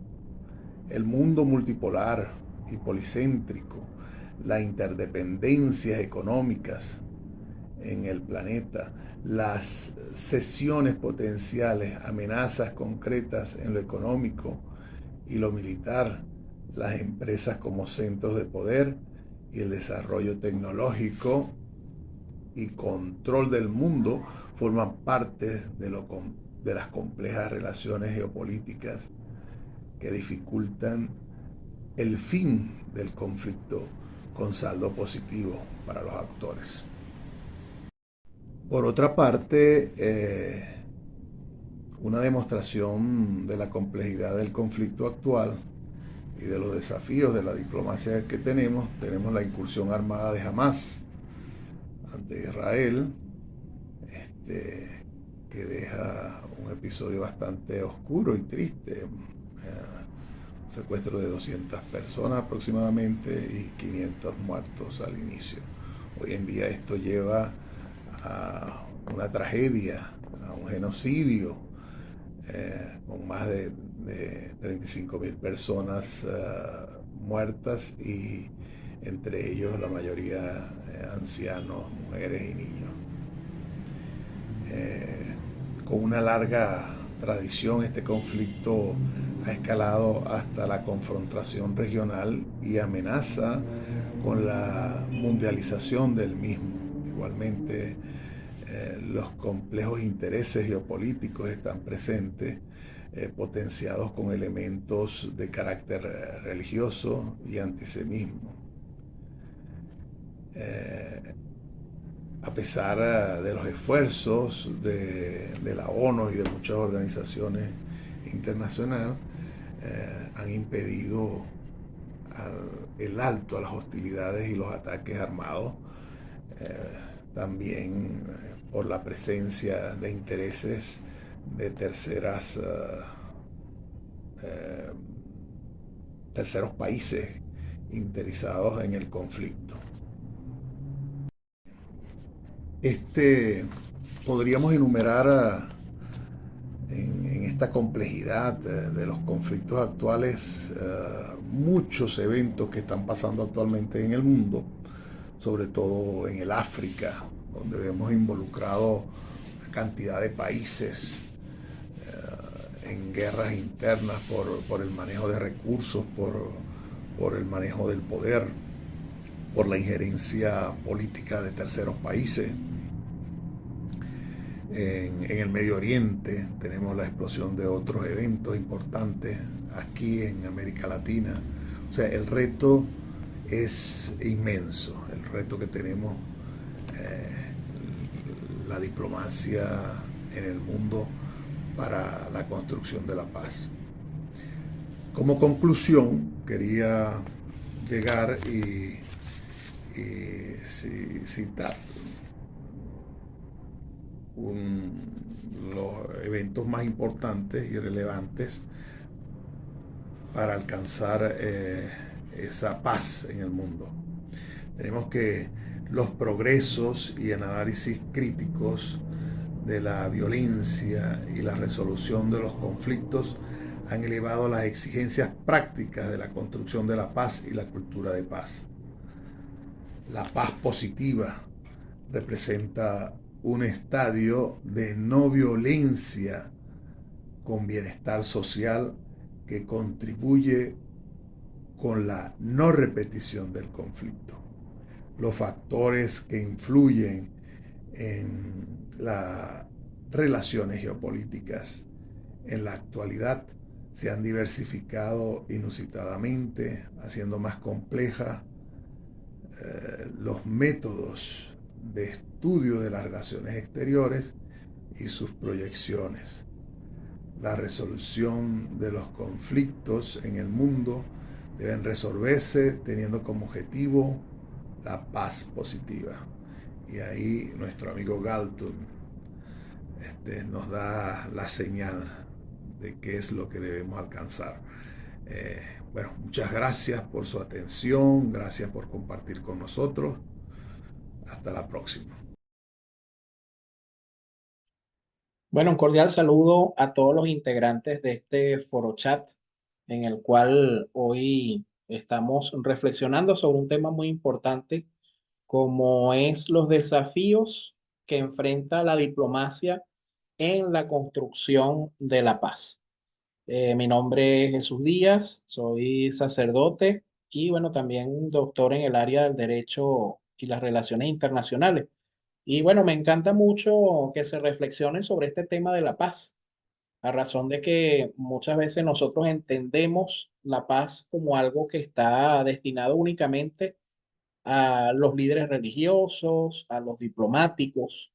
el mundo multipolar y policéntrico, las interdependencias económicas en el planeta, las cesiones potenciales, amenazas concretas en lo económico y lo militar, las empresas como centros de poder y el desarrollo tecnológico y control del mundo forman parte de las complejas relaciones geopolíticas que dificultan el fin del conflicto con saldo positivo para los actores. Por otra parte, una demostración de la complejidad del conflicto actual y de los desafíos de la diplomacia que tenemos la incursión armada de Hamas ante Israel, que deja un episodio bastante oscuro y triste, un secuestro de 200 personas aproximadamente y 500 muertos al inicio. Hoy en día esto lleva a una tragedia, a un genocidio, con más de 35.000 personas muertas y entre ellos la mayoría ancianos, mujeres y niños. Con una larga tradición, este conflicto ha escalado hasta la confrontación regional y amenaza con la mundialización del mismo. Igualmente, los complejos intereses geopolíticos están presentes, potenciados con elementos de carácter religioso y antisemitismo. A pesar de los esfuerzos de la ONU y de muchas organizaciones internacionales, han impedido el alto a las hostilidades y los ataques armados, también por la presencia de intereses de terceros países interesados en el conflicto. Podríamos enumerar en esta complejidad de los conflictos actuales muchos eventos que están pasando actualmente en el mundo, sobre todo en el África, donde vemos involucrado una cantidad de países en guerras internas por el manejo de recursos, por el manejo del poder, por la injerencia política de terceros países. En el Medio Oriente tenemos la explosión de otros eventos importantes, aquí en América Latina. O sea, el reto es inmenso, el reto que tenemos la diplomacia en el mundo para la construcción de la paz. Como conclusión, quería llegar y citar los eventos más importantes y relevantes para alcanzar esa paz en el mundo. Tenemos que los progresos y el análisis críticos de la violencia y la resolución de los conflictos han elevado las exigencias prácticas de la construcción de la paz y la cultura de paz. La paz positiva representa un estadio de no violencia con bienestar social que contribuye con la no repetición del conflicto. Los factores que influyen en las relaciones geopolíticas en la actualidad se han diversificado inusitadamente, haciendo más compleja los métodos de estudio de las relaciones exteriores y sus proyecciones. La resolución de los conflictos en el mundo deben resolverse teniendo como objetivo la paz positiva. Y ahí nuestro amigo Galton nos da la señal de qué es lo que debemos alcanzar. Bueno, muchas gracias por su atención, gracias por compartir con nosotros. Hasta la próxima. Bueno, un cordial saludo a todos los integrantes de este foro chat en el cual hoy estamos reflexionando sobre un tema muy importante como es los desafíos que enfrenta la diplomacia en la construcción de la paz. Mi nombre es Jesús Díaz, soy sacerdote y bueno, también doctor en el área del derecho y las relaciones internacionales. Y bueno, me encanta mucho que se reflexione sobre este tema de la paz, a razón de que muchas veces nosotros entendemos la paz como algo que está destinado únicamente a los líderes religiosos, a los diplomáticos,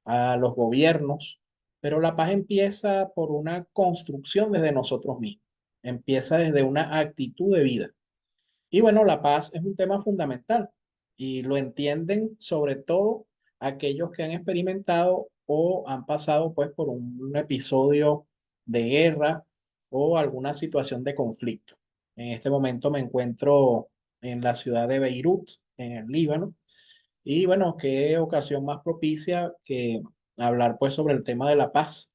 a los gobiernos, pero la paz empieza por una construcción desde nosotros mismos, empieza desde una actitud de vida. Y bueno, la paz es un tema fundamental y lo entienden sobre todo aquellos que han experimentado o han pasado pues por un episodio de guerra o alguna situación de conflicto. En este momento me encuentro en la ciudad de Beirut, en el Líbano, y bueno, qué ocasión más propicia que hablar pues sobre el tema de la paz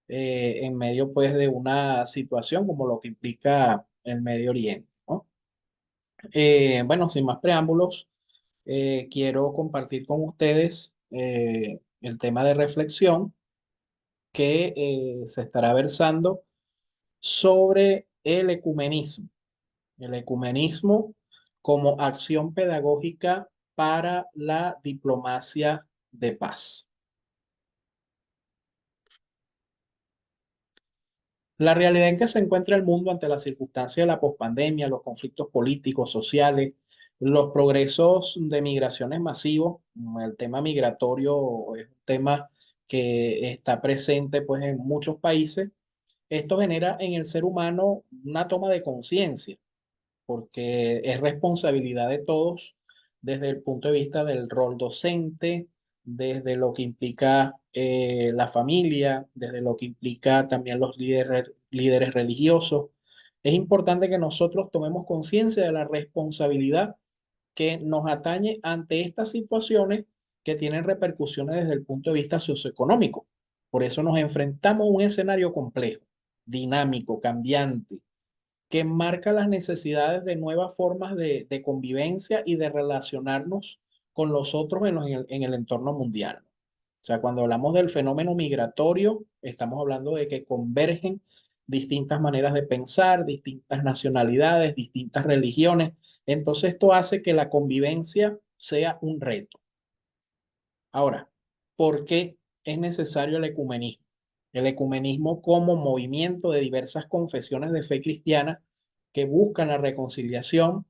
en medio pues de una situación como lo que implica el Medio Oriente, ¿no? Bueno, sin más preámbulos, quiero compartir con ustedes el tema de reflexión que se estará versando sobre el ecumenismo como acción pedagógica para la diplomacia de paz. La realidad en que se encuentra el mundo ante la circunstancia de la pospandemia, los conflictos políticos, sociales, los progresos de migraciones masivos, el tema migratorio es un tema que está presente pues en muchos países. Esto genera en el ser humano una toma de conciencia porque es responsabilidad de todos desde el punto de vista del rol docente, desde lo que implica la familia, desde lo que implica también los líderes religiosos. Es importante que nosotros tomemos conciencia de la responsabilidad que nos atañe ante estas situaciones que tienen repercusiones desde el punto de vista socioeconómico. Por eso nos enfrentamos a un escenario complejo, dinámico, cambiante, que marca las necesidades de nuevas formas de convivencia y de relacionarnos con los otros en el entorno mundial. O sea, cuando hablamos del fenómeno migratorio, estamos hablando de que convergen distintas maneras de pensar, distintas nacionalidades, distintas religiones. Entonces, esto hace que la convivencia sea un reto. Ahora, ¿por qué es necesario el ecumenismo? El ecumenismo como movimiento de diversas confesiones de fe cristiana que buscan la reconciliación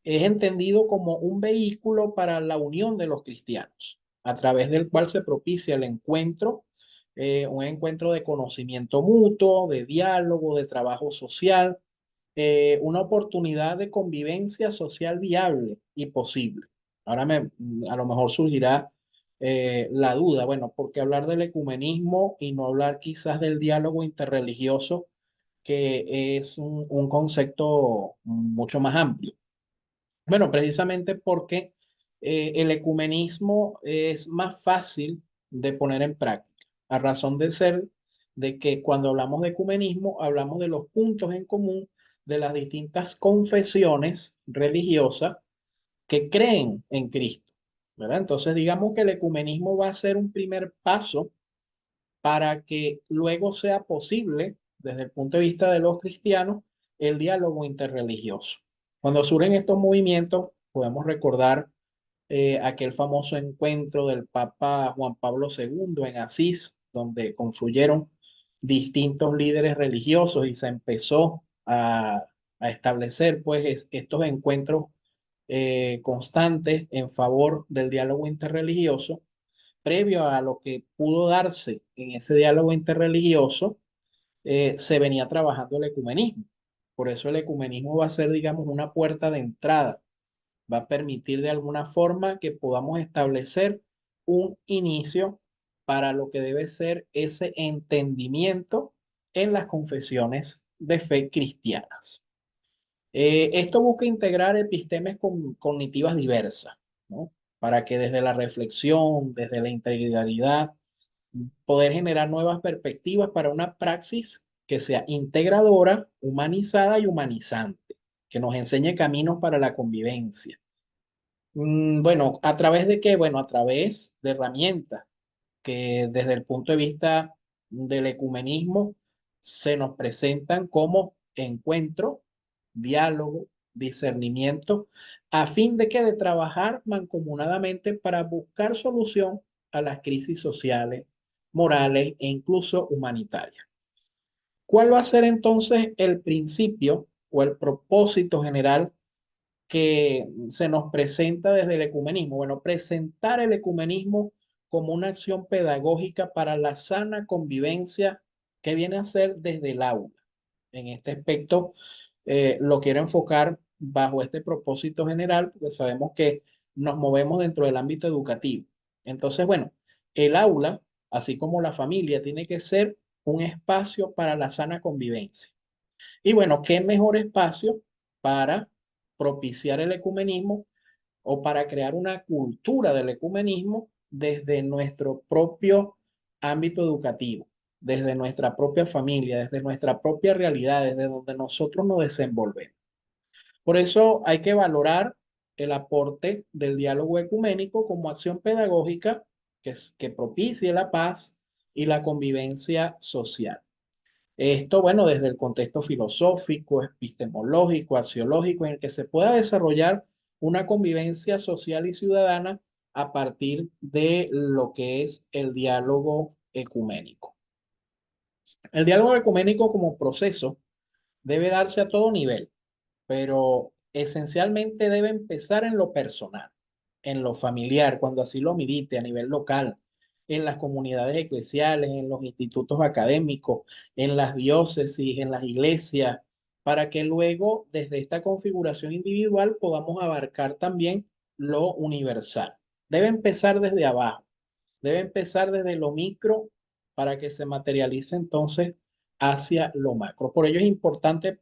es entendido como un vehículo para la unión de los cristianos, a través del cual se propicia el encuentro, un encuentro de conocimiento mutuo, de diálogo, de trabajo social, una oportunidad de convivencia social viable y posible. Ahora a lo mejor surgirá la duda, bueno, ¿por qué hablar del ecumenismo y no hablar quizás del diálogo interreligioso, que es un concepto mucho más amplio? Bueno, precisamente porque el ecumenismo es más fácil de poner en práctica, a razón de ser de que cuando hablamos de ecumenismo, hablamos de los puntos en común de las distintas confesiones religiosas que creen en Cristo, ¿verdad? Entonces, digamos que el ecumenismo va a ser un primer paso para que luego sea posible, desde el punto de vista de los cristianos, el diálogo interreligioso. Cuando surgen estos movimientos, podemos recordar aquel famoso encuentro del Papa Juan Pablo II en Asís, donde confluyeron distintos líderes religiosos y se empezó a establecer pues estos encuentros constantes en favor del diálogo interreligioso. Previo a lo que pudo darse en ese diálogo interreligioso, se venía trabajando el ecumenismo. Por eso el ecumenismo va a ser, digamos, una puerta de entrada, va a permitir de alguna forma que podamos establecer un inicio para lo que debe ser ese entendimiento en las confesiones de fe cristianas. Esto busca integrar epistemes cognitivas diversas, ¿no? Para que desde la reflexión, desde la integralidad, poder generar nuevas perspectivas para una praxis que sea integradora, humanizada y humanizante, que nos enseñe caminos para la convivencia. Bueno, ¿a través de qué? Bueno, a través de herramientas que desde el punto de vista del ecumenismo se nos presentan como encuentro, diálogo, discernimiento, a fin de que de trabajar mancomunadamente para buscar solución a las crisis sociales, morales e incluso humanitarias. ¿Cuál va a ser entonces el principio o el propósito general que se nos presenta desde el ecumenismo? Bueno, presentar el ecumenismo como una acción pedagógica para la sana convivencia que viene a ser desde el aula. En este aspecto, lo quiero enfocar bajo este propósito general, porque sabemos que nos movemos dentro del ámbito educativo. Entonces, bueno, el aula, así como la familia, tiene que ser un espacio para la sana convivencia. Y bueno, ¿qué mejor espacio para propiciar el ecumenismo o para crear una cultura del ecumenismo desde nuestro propio ámbito educativo, desde nuestra propia familia, desde nuestra propia realidad, desde donde nosotros nos desenvolvemos? Por eso hay que valorar el aporte del diálogo ecuménico como acción pedagógica que propicie la paz y la convivencia social. Esto, bueno, desde el contexto filosófico, epistemológico, axiológico, en el que se pueda desarrollar una convivencia social y ciudadana a partir de lo que es el diálogo ecuménico. El diálogo ecuménico como proceso debe darse a todo nivel, pero esencialmente debe empezar en lo personal, en lo familiar, cuando así lo milite a nivel local, en las comunidades eclesiales, en los institutos académicos, en las diócesis, en las iglesias, para que luego desde esta configuración individual podamos abarcar también lo universal. Debe empezar desde abajo, debe empezar desde lo micro para que se materialice entonces hacia lo macro. Por ello es importante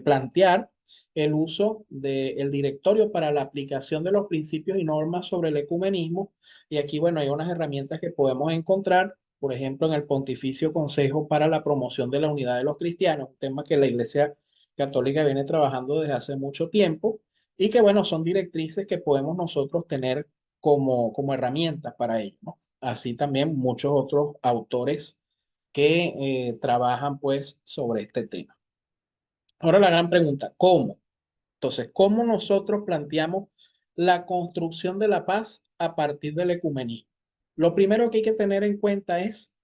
plantear el uso del directorio para la aplicación de los principios y normas sobre el ecumenismo. Y aquí, bueno, hay unas herramientas que podemos encontrar, por ejemplo, en el Pontificio Consejo para la Promoción de la Unidad de los Cristianos, un tema que la Iglesia Católica viene trabajando desde hace mucho tiempo y que, bueno, son directrices que podemos nosotros tener como herramientas para ello, ¿no? Así también muchos otros autores que trabajan pues sobre este tema. Ahora la gran pregunta, ¿cómo? Entonces, ¿cómo nosotros planteamos la construcción de la paz a partir del ecumenismo? Lo primero que hay que tener en cuenta es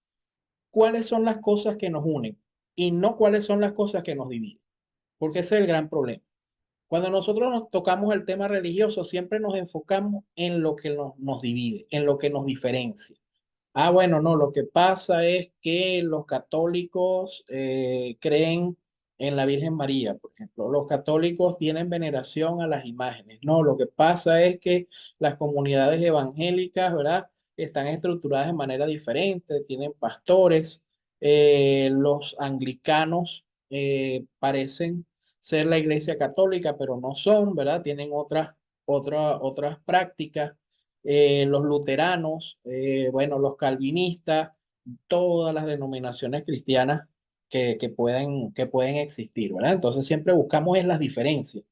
cuáles son las cosas que nos unen y no cuáles son las cosas que nos dividen, porque ese es el gran problema. Cuando nosotros nos tocamos el tema religioso, siempre nos enfocamos en lo que nos divide, en lo que nos diferencia. Ah, bueno, no, lo que pasa es que los católicos creen en la Virgen María, por ejemplo. Los católicos tienen veneración a las imágenes. No, lo que pasa es que las comunidades evangélicas, ¿verdad? Están estructuradas de manera diferente, tienen pastores. Los anglicanos parecen ser la iglesia católica, pero no son, ¿verdad? Tienen otras prácticas. Los luteranos, bueno, los calvinistas, todas las denominaciones cristianas que pueden existir, ¿verdad? Entonces siempre buscamos es las diferencias.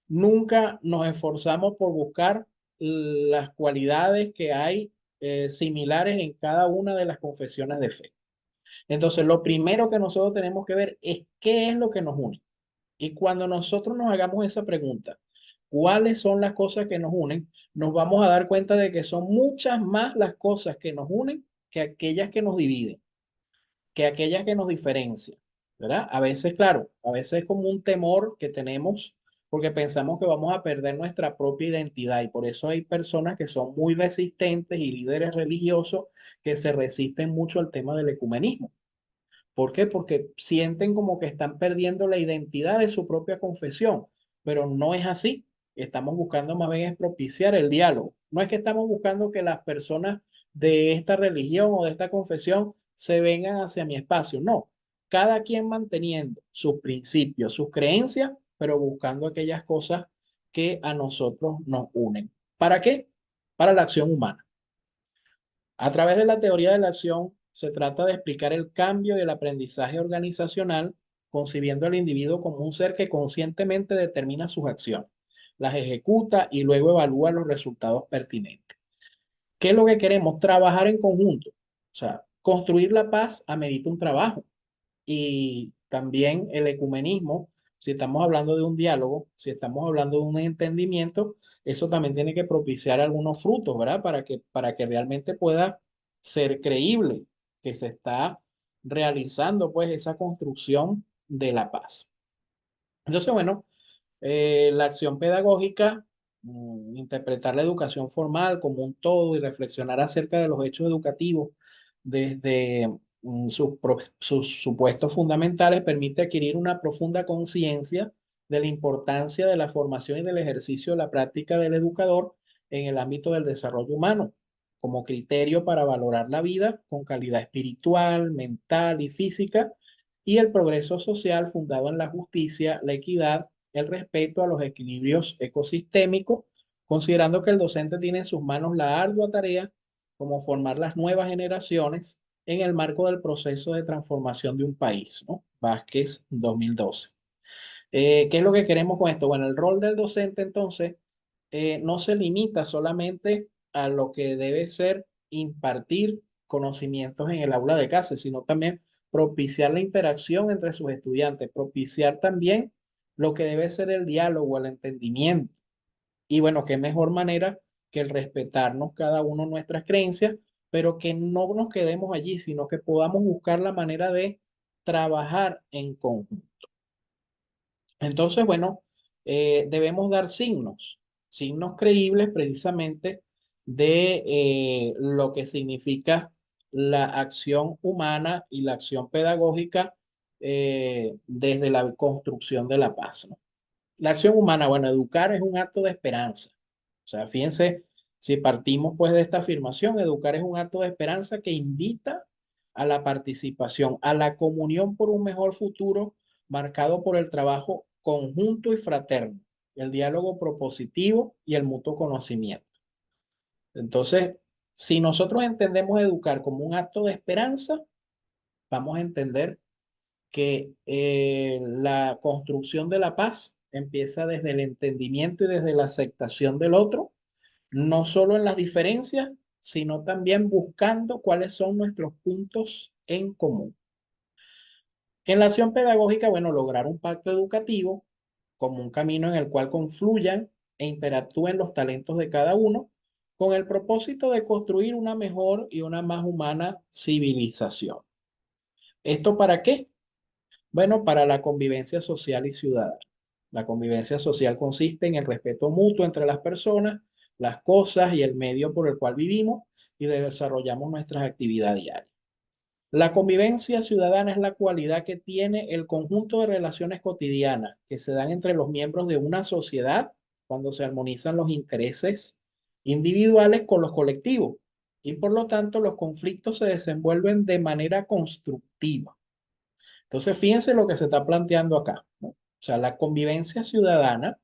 Nunca nos esforzamos por buscar las cualidades que hay similares en cada una de las confesiones de fe. Entonces, lo primero que nosotros tenemos que ver es qué es lo que nos une. Y cuando nosotros nos hagamos esa pregunta, ¿cuáles son las cosas que nos unen? Nos vamos a dar cuenta de que son muchas más las cosas que nos unen que aquellas que nos dividen, que aquellas que nos diferencian, ¿verdad? A veces, claro, a veces es como un temor que tenemos porque pensamos que vamos a perder nuestra propia identidad y por eso hay personas que son muy resistentes y líderes religiosos que se resisten mucho al tema del ecumenismo. ¿Por qué? Porque sienten como que están perdiendo la identidad de su propia confesión, pero no es así. Estamos buscando más bien es propiciar el diálogo. No es que estamos buscando que las personas de esta religión o de esta confesión se vengan hacia mi espacio. No, cada quien manteniendo sus principios, sus creencias, pero buscando aquellas cosas que a nosotros nos unen. ¿Para qué? Para la acción humana. A través de la teoría de la acción se trata de explicar el cambio y el aprendizaje organizacional, concibiendo al individuo como un ser que conscientemente determina sus acciones, las ejecuta y luego evalúa los resultados pertinentes. ¿Qué es lo que queremos? Trabajar en conjunto. O sea, construir la paz amerita un trabajo. Y también el ecumenismo, si estamos hablando de un diálogo, si estamos hablando de un entendimiento, eso también tiene que propiciar algunos frutos, ¿verdad? Para que realmente pueda ser creíble que se está realizando pues esa construcción de la paz. Entonces, bueno, la acción pedagógica, interpretar la educación formal como un todo y reflexionar acerca de los hechos educativos desde sus supuestos fundamentales permite adquirir una profunda conciencia de la importancia de la formación y del ejercicio de la práctica del educador en el ámbito del desarrollo humano, como criterio para valorar la vida con calidad espiritual, mental y física, y el progreso social fundado en la justicia, la equidad, el respeto a los equilibrios ecosistémicos, considerando que el docente tiene en sus manos la ardua tarea como formar las nuevas generaciones en el marco del proceso de transformación de un país, ¿no? Vázquez 2012. ¿Qué es lo que queremos con esto? Bueno, el rol del docente entonces no se limita solamente a lo que debe ser impartir conocimientos en el aula de clase, sino también propiciar la interacción entre sus estudiantes, propiciar también lo que debe ser el diálogo, el entendimiento. Y bueno, qué mejor manera que el respetarnos cada uno nuestras creencias, pero que no nos quedemos allí, sino que podamos buscar la manera de trabajar en conjunto. Entonces, bueno, debemos dar signos, signos creíbles precisamente de lo que significa la acción humana y la acción pedagógica desde la construcción de la paz, ¿no? La acción humana, bueno, educar es un acto de esperanza. O sea, fíjense, si partimos pues de esta afirmación, educar es un acto de esperanza que invita a la participación, a la comunión por un mejor futuro marcado por el trabajo conjunto y fraterno, el diálogo propositivo y el mutuo conocimiento. Entonces, si nosotros entendemos educar como un acto de esperanza, vamos a entender que la construcción de la paz empieza desde el entendimiento y desde la aceptación del otro, no solo en las diferencias, sino también buscando cuáles son nuestros puntos en común. En la acción pedagógica, bueno, lograr un pacto educativo como un camino en el cual confluyan e interactúen los talentos de cada uno con el propósito de construir una mejor y una más humana civilización. ¿Esto para qué? Bueno, para la convivencia social y ciudadana. La convivencia social consiste en el respeto mutuo entre las personas, las cosas y el medio por el cual vivimos y desarrollamos nuestras actividades diarias. La convivencia ciudadana es la cualidad que tiene el conjunto de relaciones cotidianas que se dan entre los miembros de una sociedad cuando se armonizan los intereses individuales con los colectivos y por lo tanto los conflictos se desenvuelven de manera constructiva. Entonces, fíjense lo que se está planteando acá, ¿no? O sea, la convivencia ciudadana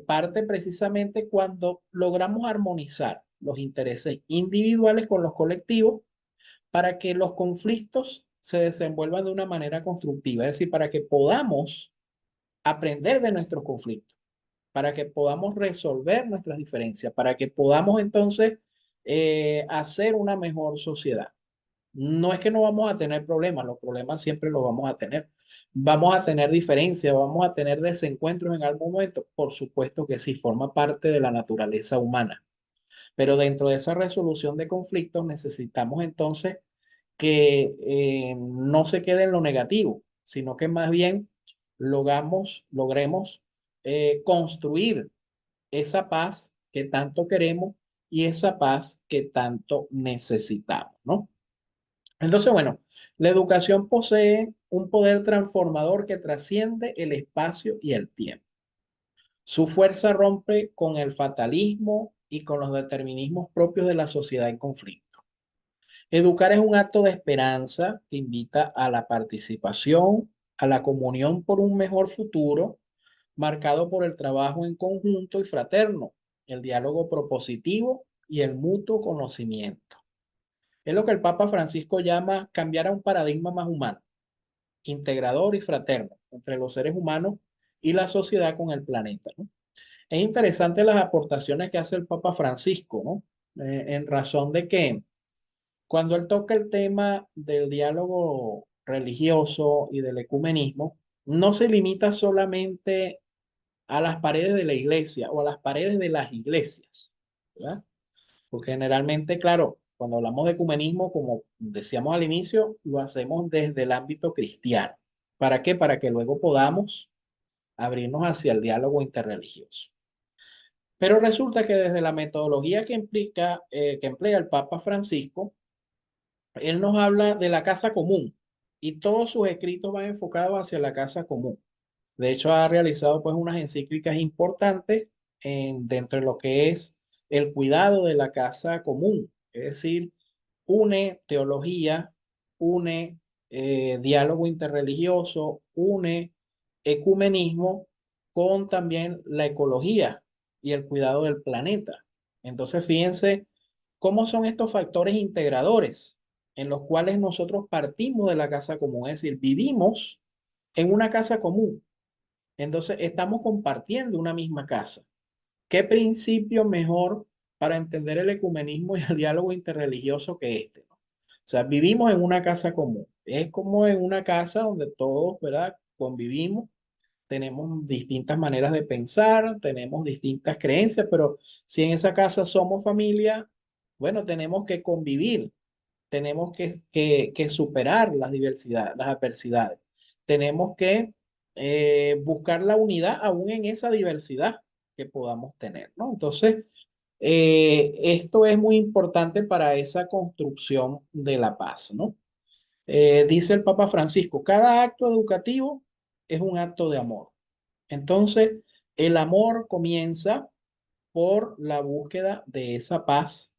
parte precisamente cuando logramos armonizar los intereses individuales con los colectivos para que los conflictos se desenvuelvan de una manera constructiva, es decir, para que podamos aprender de nuestros conflictos, para que podamos resolver nuestras diferencias, para que podamos entonces hacer una mejor sociedad. No es que no vamos a tener problemas, los problemas siempre los vamos a tener. Vamos a tener diferencias, vamos a tener desencuentros en algún momento. Por supuesto que sí, forma parte de la naturaleza humana. Pero dentro de esa resolución de conflictos necesitamos entonces que no se quede en lo negativo, sino que más bien logremos construir esa paz que tanto queremos y esa paz que tanto necesitamos, ¿no? Entonces, bueno, la educación posee un poder transformador que trasciende el espacio y el tiempo. Su fuerza rompe con el fatalismo y con los determinismos propios de la sociedad en conflicto. Educar es un acto de esperanza que invita a la participación, a la comunión por un mejor futuro, marcado por el trabajo en conjunto y fraterno, el diálogo propositivo y el mutuo conocimiento. Es lo que el Papa Francisco llama cambiar a un paradigma más humano, integrador y fraterno entre los seres humanos y la sociedad con el planeta, ¿no? Es interesante las aportaciones que hace el Papa Francisco, ¿no? En razón de que cuando él toca el tema del diálogo religioso y del ecumenismo, no se limita solamente a las paredes de la iglesia o a las paredes de las iglesias, ¿verdad? Porque generalmente, claro, cuando hablamos de ecumenismo, como decíamos al inicio, lo hacemos desde el ámbito cristiano. ¿Para qué? Para que luego podamos abrirnos hacia el diálogo interreligioso. Pero resulta que desde la metodología que emplea el Papa Francisco, él nos habla de la casa común y todos sus escritos van enfocados hacia la casa común. De hecho, ha realizado pues unas encíclicas importantes dentro de lo que es el cuidado de la casa común. Es decir, une teología, une diálogo interreligioso, une ecumenismo con también la ecología y el cuidado del planeta. Entonces, fíjense cómo son estos factores integradores en los cuales nosotros partimos de la casa común, es decir, vivimos en una casa común. Entonces, estamos compartiendo una misma casa. ¿Qué principio mejor para entender el ecumenismo y el diálogo interreligioso que este, ¿no? O sea, vivimos en una casa común. Es como en una casa donde todos, ¿verdad? Convivimos, tenemos distintas maneras de pensar, tenemos distintas creencias, pero si en esa casa somos familia, bueno, tenemos que convivir, tenemos que superar las diversidades, las adversidades. Tenemos que buscar la unidad aún en esa diversidad que podamos tener, ¿no? Entonces, esto es muy importante para esa construcción de la paz, ¿no? Dice el Papa Francisco, cada acto educativo es un acto de amor. Entonces, el amor comienza por la búsqueda de esa paz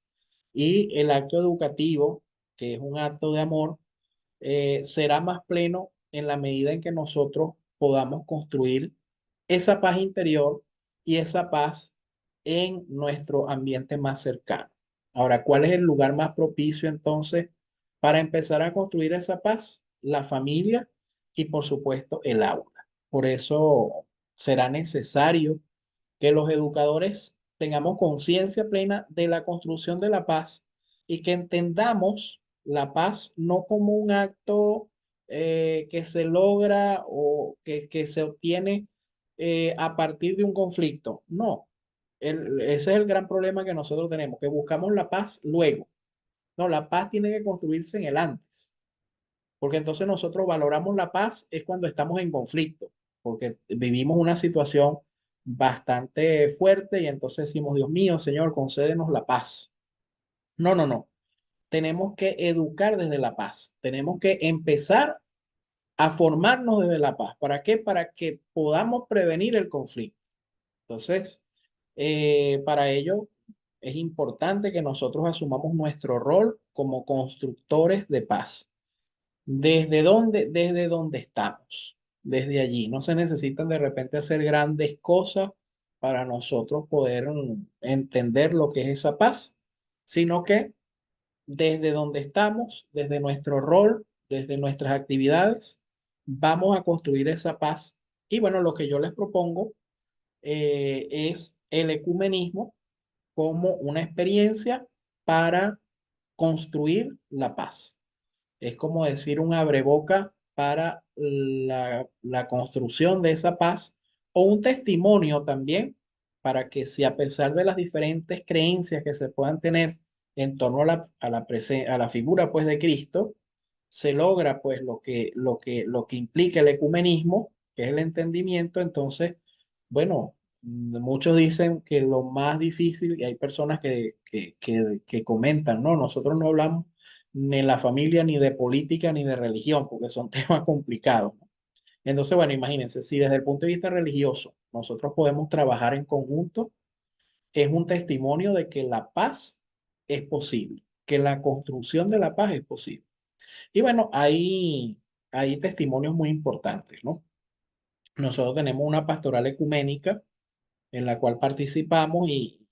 y el acto educativo, que es un acto de amor, será más pleno en la medida en que nosotros podamos construir esa paz interior y esa paz en nuestro ambiente más cercano. Ahora, ¿cuál es el lugar más propicio entonces para empezar a construir esa paz? La familia y por supuesto el aula. Por eso será necesario que los educadores tengamos conciencia plena de la construcción de la paz y que entendamos la paz no como un acto que se logra o que se obtiene a partir de un conflicto. No, ese es el gran problema que nosotros tenemos, que buscamos la paz luego. No, la paz tiene que construirse en el antes, porque entonces nosotros valoramos la paz es cuando estamos en conflicto, porque vivimos una situación bastante fuerte y entonces decimos, Dios mío, Señor, concédenos la paz. No, no, no. Tenemos que educar desde la paz. Tenemos que empezar a formarnos desde la paz. ¿Para qué? Para que podamos prevenir el conflicto. Entonces, para ello es importante que nosotros asumamos nuestro rol como constructores de paz. ¿Desde dónde? Desde donde estamos, desde allí. No se necesitan de repente hacer grandes cosas para nosotros poder entender lo que es esa paz, sino que desde donde estamos, desde nuestro rol, desde nuestras actividades, vamos a construir esa paz. Y bueno, lo que yo les propongo es el ecumenismo como una experiencia para construir la paz. Es como decir un abreboca para la construcción de esa paz o un testimonio también para que si a pesar de las diferentes creencias que se puedan tener en torno a la figura pues de Cristo, se logra pues lo que implica el ecumenismo, que es el entendimiento. Entonces, bueno, muchos dicen que lo más difícil, y hay personas que comentan, no, nosotros no hablamos ni de la familia, ni de política, ni de religión, porque son temas complicados, ¿no? Entonces, bueno, imagínense, si desde el punto de vista religioso nosotros podemos trabajar en conjunto, es un testimonio de que la paz es posible, que la construcción de la paz es posible. Y bueno, hay hay testimonios muy importantes, ¿no? Nosotros tenemos una pastoral ecuménica en la cual participamos y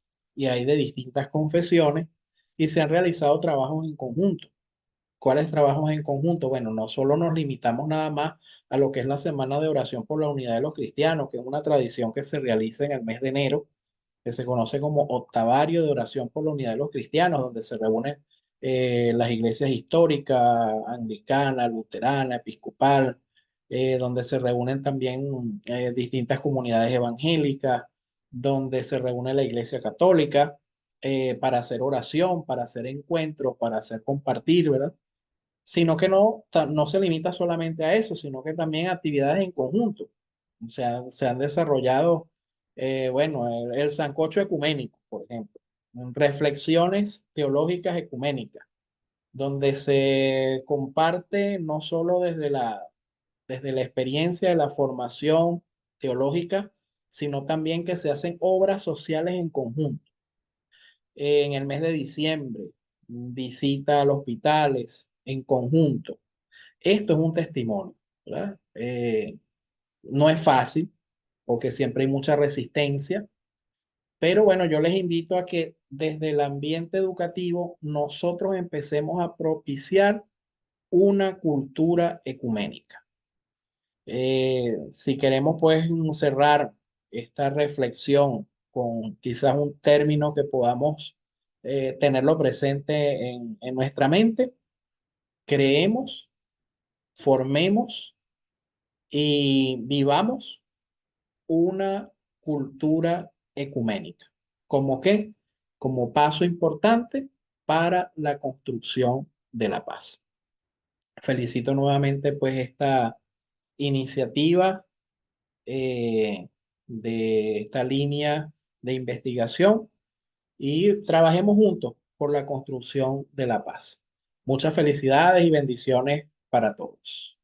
hay de distintas confesiones y se han realizado trabajos en conjunto. ¿Cuáles trabajos en conjunto? Bueno, no solo nos limitamos nada más a lo que es la Semana de Oración por la Unidad de los Cristianos, que es una tradición que se realiza en el mes de enero, que se conoce como Octavario de Oración por la Unidad de los Cristianos, donde se reúnen las iglesias históricas, anglicana, luterana, episcopal, donde se reúnen también distintas comunidades evangélicas, donde se reúne la iglesia católica para hacer oración, para hacer encuentros, para hacer compartir, ¿verdad? Sino que no se limita solamente a eso, sino que también a actividades en conjunto. O sea, se han desarrollado, bueno, el sancocho ecuménico, por ejemplo, reflexiones teológicas ecuménicas, donde se comparte no solo desde la experiencia de la formación teológica, sino también que se hacen obras sociales en conjunto. En el mes de diciembre, visita a los hospitales en conjunto. Esto es un testimonio, ¿verdad? No es fácil porque siempre hay mucha resistencia, pero bueno, yo les invito a que desde el ambiente educativo nosotros empecemos a propiciar una cultura ecuménica. Si queremos pues cerrar esta reflexión con quizás un término que podamos tenerlo presente en nuestra mente, creemos, formemos y vivamos una cultura ecuménica. ¿Cómo qué? Como paso importante para la construcción de la paz. Felicito nuevamente pues esta iniciativa de esta línea de investigación y trabajemos juntos por la construcción de la paz. Muchas felicidades y bendiciones para todos.